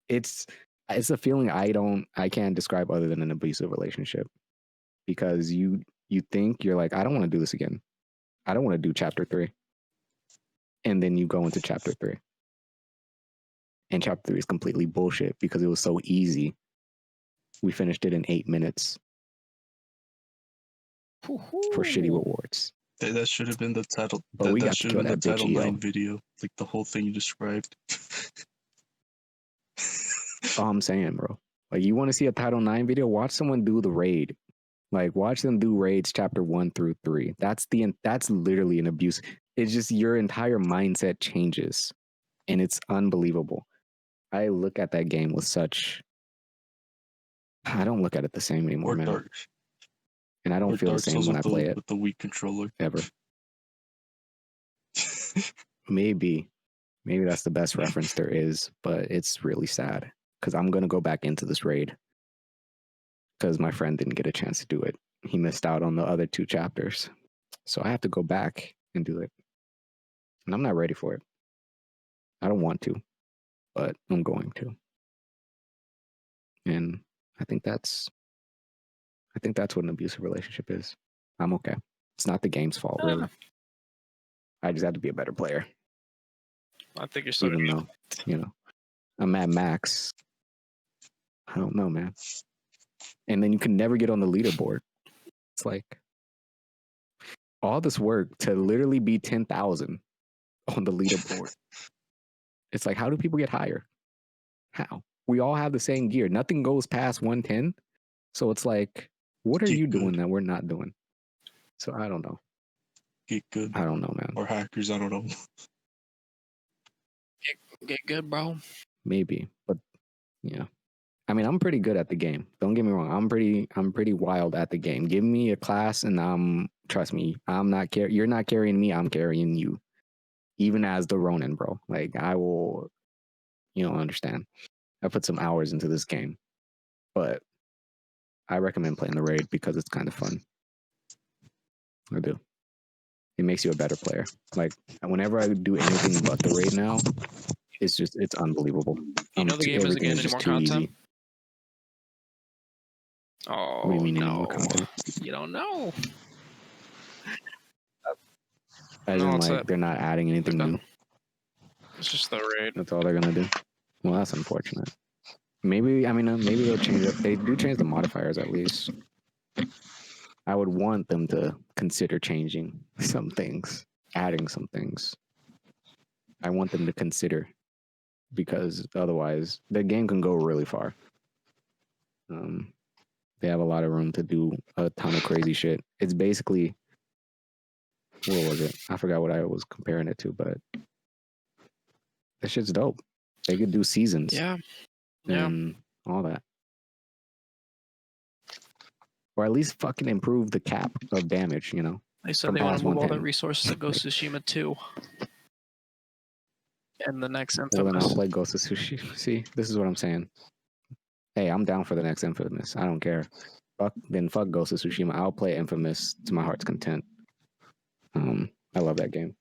It's a feeling I can't describe other than an abusive relationship, because you think, you're like, I don't want to do this again. I don't want to do chapter 3. And then you go into chapter 3. And chapter 3 is completely bullshit because it was so easy. We finished it in 8 minutes for shitty rewards. That should have been the title. But we got that to should kill have been the that bitch, title yo. 9 video. Like the whole thing you described. All I'm saying, bro. Like, you want to see a Title 9 video? Watch someone do the raid. Like, watch them do raids chapter 1 through 3. That's literally an abuse. It's just your entire mindset changes, and it's unbelievable. I look at that game with I don't look at it the same anymore, Or man. Dark. And I don't Or feel the Dark same Souls when I with play it. with the weak controller. Ever. Maybe that's the best reference there is, but it's really sad because I'm going to go back into this raid because my friend didn't get a chance to do it. He missed out on the other 2 chapters. So I have to go back and do it. And I'm not ready for it. I don't want to, but I'm going to. And I think that's what an abusive relationship is. I'm okay. It's not the game's fault, really. I just have to be a better player. I think you're so Even though, you know, I'm at max. I don't know, man. And then you can never get on the leaderboard. It's like all this work to literally be 10,000 on the leaderboard. It's like, how do people get higher? How? We all have the same gear. Nothing goes past 110. So it's like, what are you doing that we're not doing? So I don't know. Get good. I don't know, man. Or hackers, I don't know. Get good, bro. Maybe, but yeah. I mean, I'm pretty good at the game. Don't get me wrong. I'm pretty wild at the game. Give me a class, and trust me, I'm not you're not carrying me. I'm carrying you, even as the Ronin, bro. Like I will, you don't understand. I put some hours into this game, but I recommend playing the raid because it's kind of fun. I do. It makes you a better player. Like whenever I do anything but the raid now, it's unbelievable. You know the game isn't getting any more content. Oh, what do you mean no. any more content? You don't know. As in, like, they're not adding anything new. It's just the raid. That's all they're gonna do. Well, that's unfortunate. Maybe they'll change it. They do change the modifiers at least. I would want them to consider changing some things, adding some things. I want them to consider, because otherwise the game can go really far. They have a lot of room to do a ton of crazy shit. It's basically, what was it? I forgot what I was comparing it to, but that shit's dope. They could do seasons. Yeah. And all that. Or at least fucking improve the cap of damage, you know? They said they want to move all their resources to Ghost of Tsushima 2. And the next Infamous. Well, then I'll play Ghost of Tsushima. See, this is what I'm saying. Hey, I'm down for the next Infamous. I don't care. Fuck Ghost of Tsushima. I'll play Infamous to my heart's content. I love that game.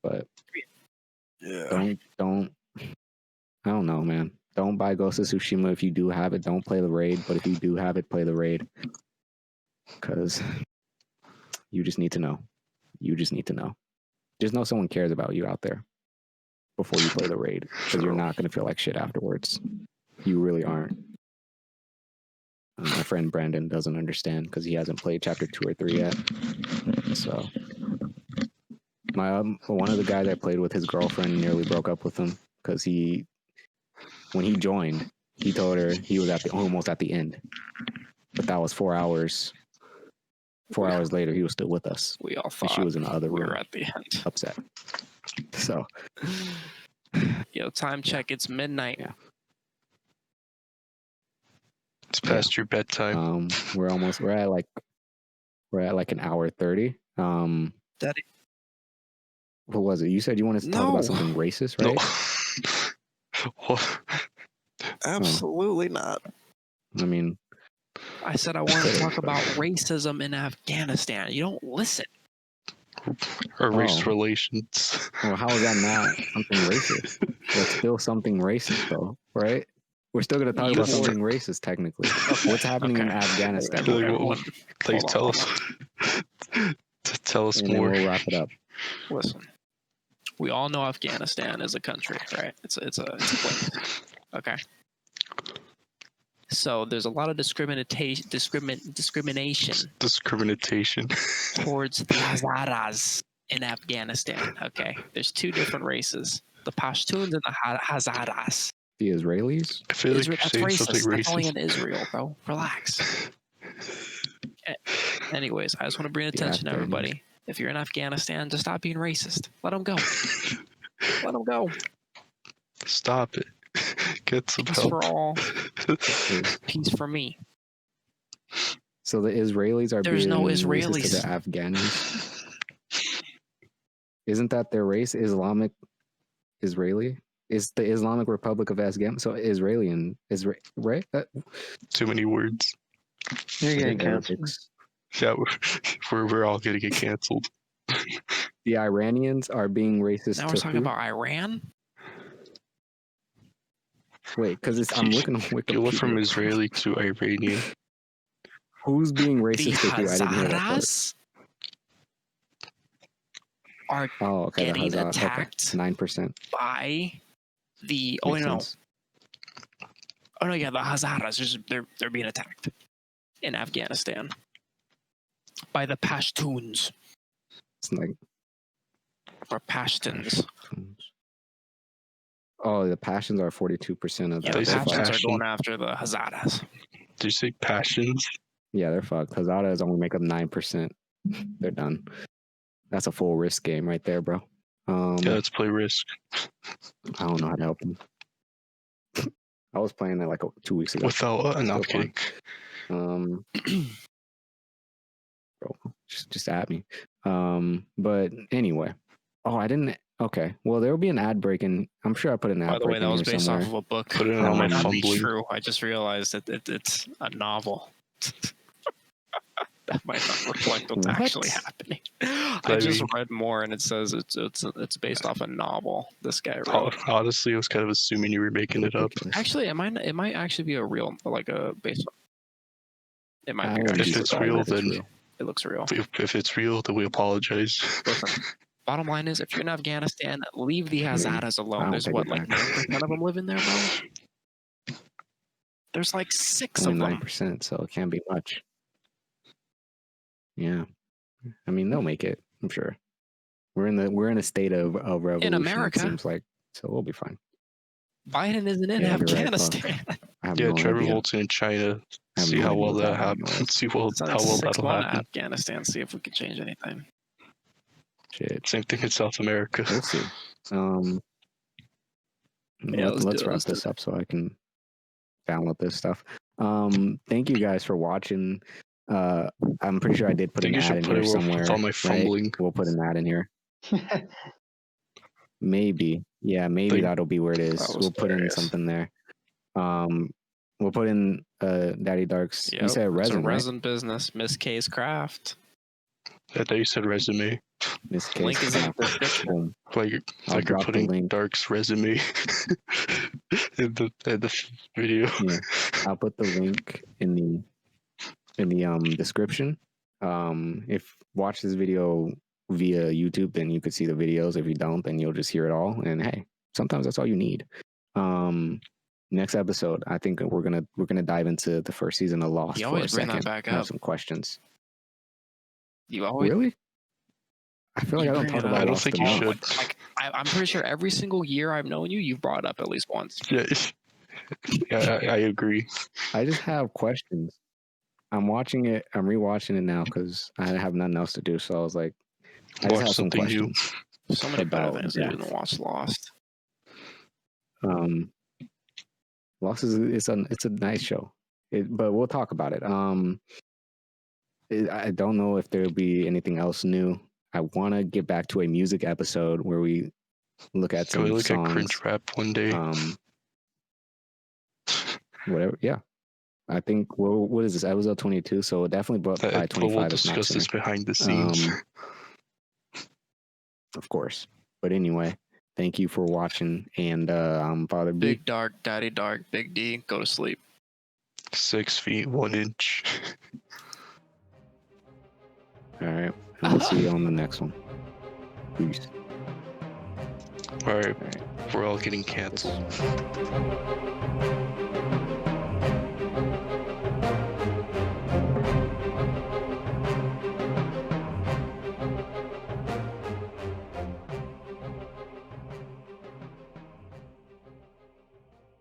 But I don't know, man. Don't buy Ghost of Tsushima if you do have it. Don't play the raid. But if you do have it, play the raid. Because you just need to know. You just need to know. Just know someone cares about you out there before you play the raid. Because you're not going to feel like shit afterwards. You really aren't. My friend Brandon doesn't understand because he hasn't played chapter 2 or 3 yet. So, one of the guys I played with, his girlfriend nearly broke up with him because when he joined, he told her he was almost at the end. But that was 4 hours. 4 hours later, he was still with us. We all thought she was in the other room. We were at the end. Upset. So, yo, time check. It's midnight. Yeah. It's past your bedtime. We're at like an hour 30. Daddy. What was it? You said you wanted to talk about something racist, right? Absolutely not. I mean, I said I wanted to talk about racism in Afghanistan. You don't listen. Or race relations. Well, how is that not something racist? That's still something racist, though, right? We're still going to talk about something racist, technically. What's happening in Afghanistan? Please tell us. Tell us more. We'll wrap it up. Listen, we all know Afghanistan is a country, right? It's a place. Okay. So there's a lot of discrimination towards the Hazaras in Afghanistan. Okay, there's two different races: the Pashtuns and the Hazaras. The Israelis? I feel like you're that's saying racist. something That's racist. only in Israel, bro. Relax. Anyways, I just want to bring attention to everybody. If you're in Afghanistan, just stop being racist. Let them go. Let them go. Stop it. Get some Peace help. for all. Peace for me. So the Israelis are There's being no racist Israelis. to the Afghans? Isn't that their race? Islamic Israeli? Is the Islamic Republic of Afghanistan? So right? Too many words. You're getting canceled. Yeah, we're all gonna get canceled. The Iranians are being racist. Now we're talking about Iran? Wait, because I'm looking on Wikipedia. You went from Israeli to Iranian. Who's being The racist to who? I didn't hear that part. Hazaras are the getting Hazara. attacked 9%. by the Makes sense. the Hazaras. They're being attacked in Afghanistan by the Pashtuns. It's like or Pashtuns. Oh, the passions are 42% of Yeah, that. the They're passions fucked. are going after the Hazadas. Did you say passions? Yeah, they're fucked. Hazadas only make up 9%. They're done. That's a full risk game right there, bro. Yeah, let's play Risk. I don't know how to help them. I was playing that like 2 weeks ago. Without, no, I'm Still kidding. fun. Bro, just at me. But anyway. Oh, I didn't. Okay. Well, there will be an ad break, and I'm sure I put an ad By the break way, that in was here based somewhere. off of a book. Put it That on my might not be fumbling. true. I just realized that it's a novel. That might not reflect what's actually happening. I just read more, and it says it's based off a novel this guy wrote. Honestly, I was kind of assuming you were making it up. Actually, it might actually be a real, like a based on. It might be. If it's real, then it looks real. If it's real, then we apologize. Listen, bottom line is, if you're in Afghanistan, leave the Hazadas alone. There's what, like 9% of them live in there, bro? There's like 6 of Only them. 9%, so it can't be much. Yeah, I mean they'll make it. I'm sure. We're in a state of revolution. In America, it seems like, so we'll be fine. Biden isn't in Yeah, you're right, Afghanistan. Yeah, Trevor Volt's in China. See how well that happens. See how well that'll happen. Afghanistan. See if we can change anything. Shit. Same thing in South America. We'll see. Let's wrap this up so I can download this stuff. Thank you guys for watching. I'm pretty sure I did put an ad in here somewhere. With all my fumbling. Right? We'll put an ad in here. Maybe. Yeah, maybe that'll be where it is. We'll put in something there. We'll put in Daddy Dark's. Yep, You said resin, it's a resin right? business. Miss K's Craft. I thought you said resume. Miss K's Link is in the Craft. description. Boom. Like you're drop the putting link. Dark's resume in the video. Yeah, I'll put the link in the description. If watch this video via YouTube, then you could see the videos. If you don't, then you'll just hear it all. And hey, sometimes that's all you need. Next episode, I think we're gonna dive into the first season of Lost. You for always a bring that second. back I have up. some questions. You always Really? I feel like I don't talk about I don't Lost think you enough. should. like I'm pretty sure every single year I've known you, you've brought it up at least once. Yeah, I agree. I just have questions. I'm watching it. I'm rewatching it now because I have nothing else to do. So I was like, I just Watch have some something new. questions. So many better about things to do death. than watch Lost. Lost is it's a nice show, but we'll talk about it. I don't know if there'll be anything else new. I want to get back to a music episode where we look at Can we some look songs. at cringe rap one day? Whatever. Yeah, I think. Well, what is this? Episode 22. So definitely, but by 25, we'll it's discuss not this sooner. behind the scenes. Of course. But anyway, thank you for watching. And I'm Father B. Big Dark, Daddy Dark, Big D, go to sleep. 6 feet 1 inch. All right. And we'll see you on the next one. Peace. All right. We're all getting canceled.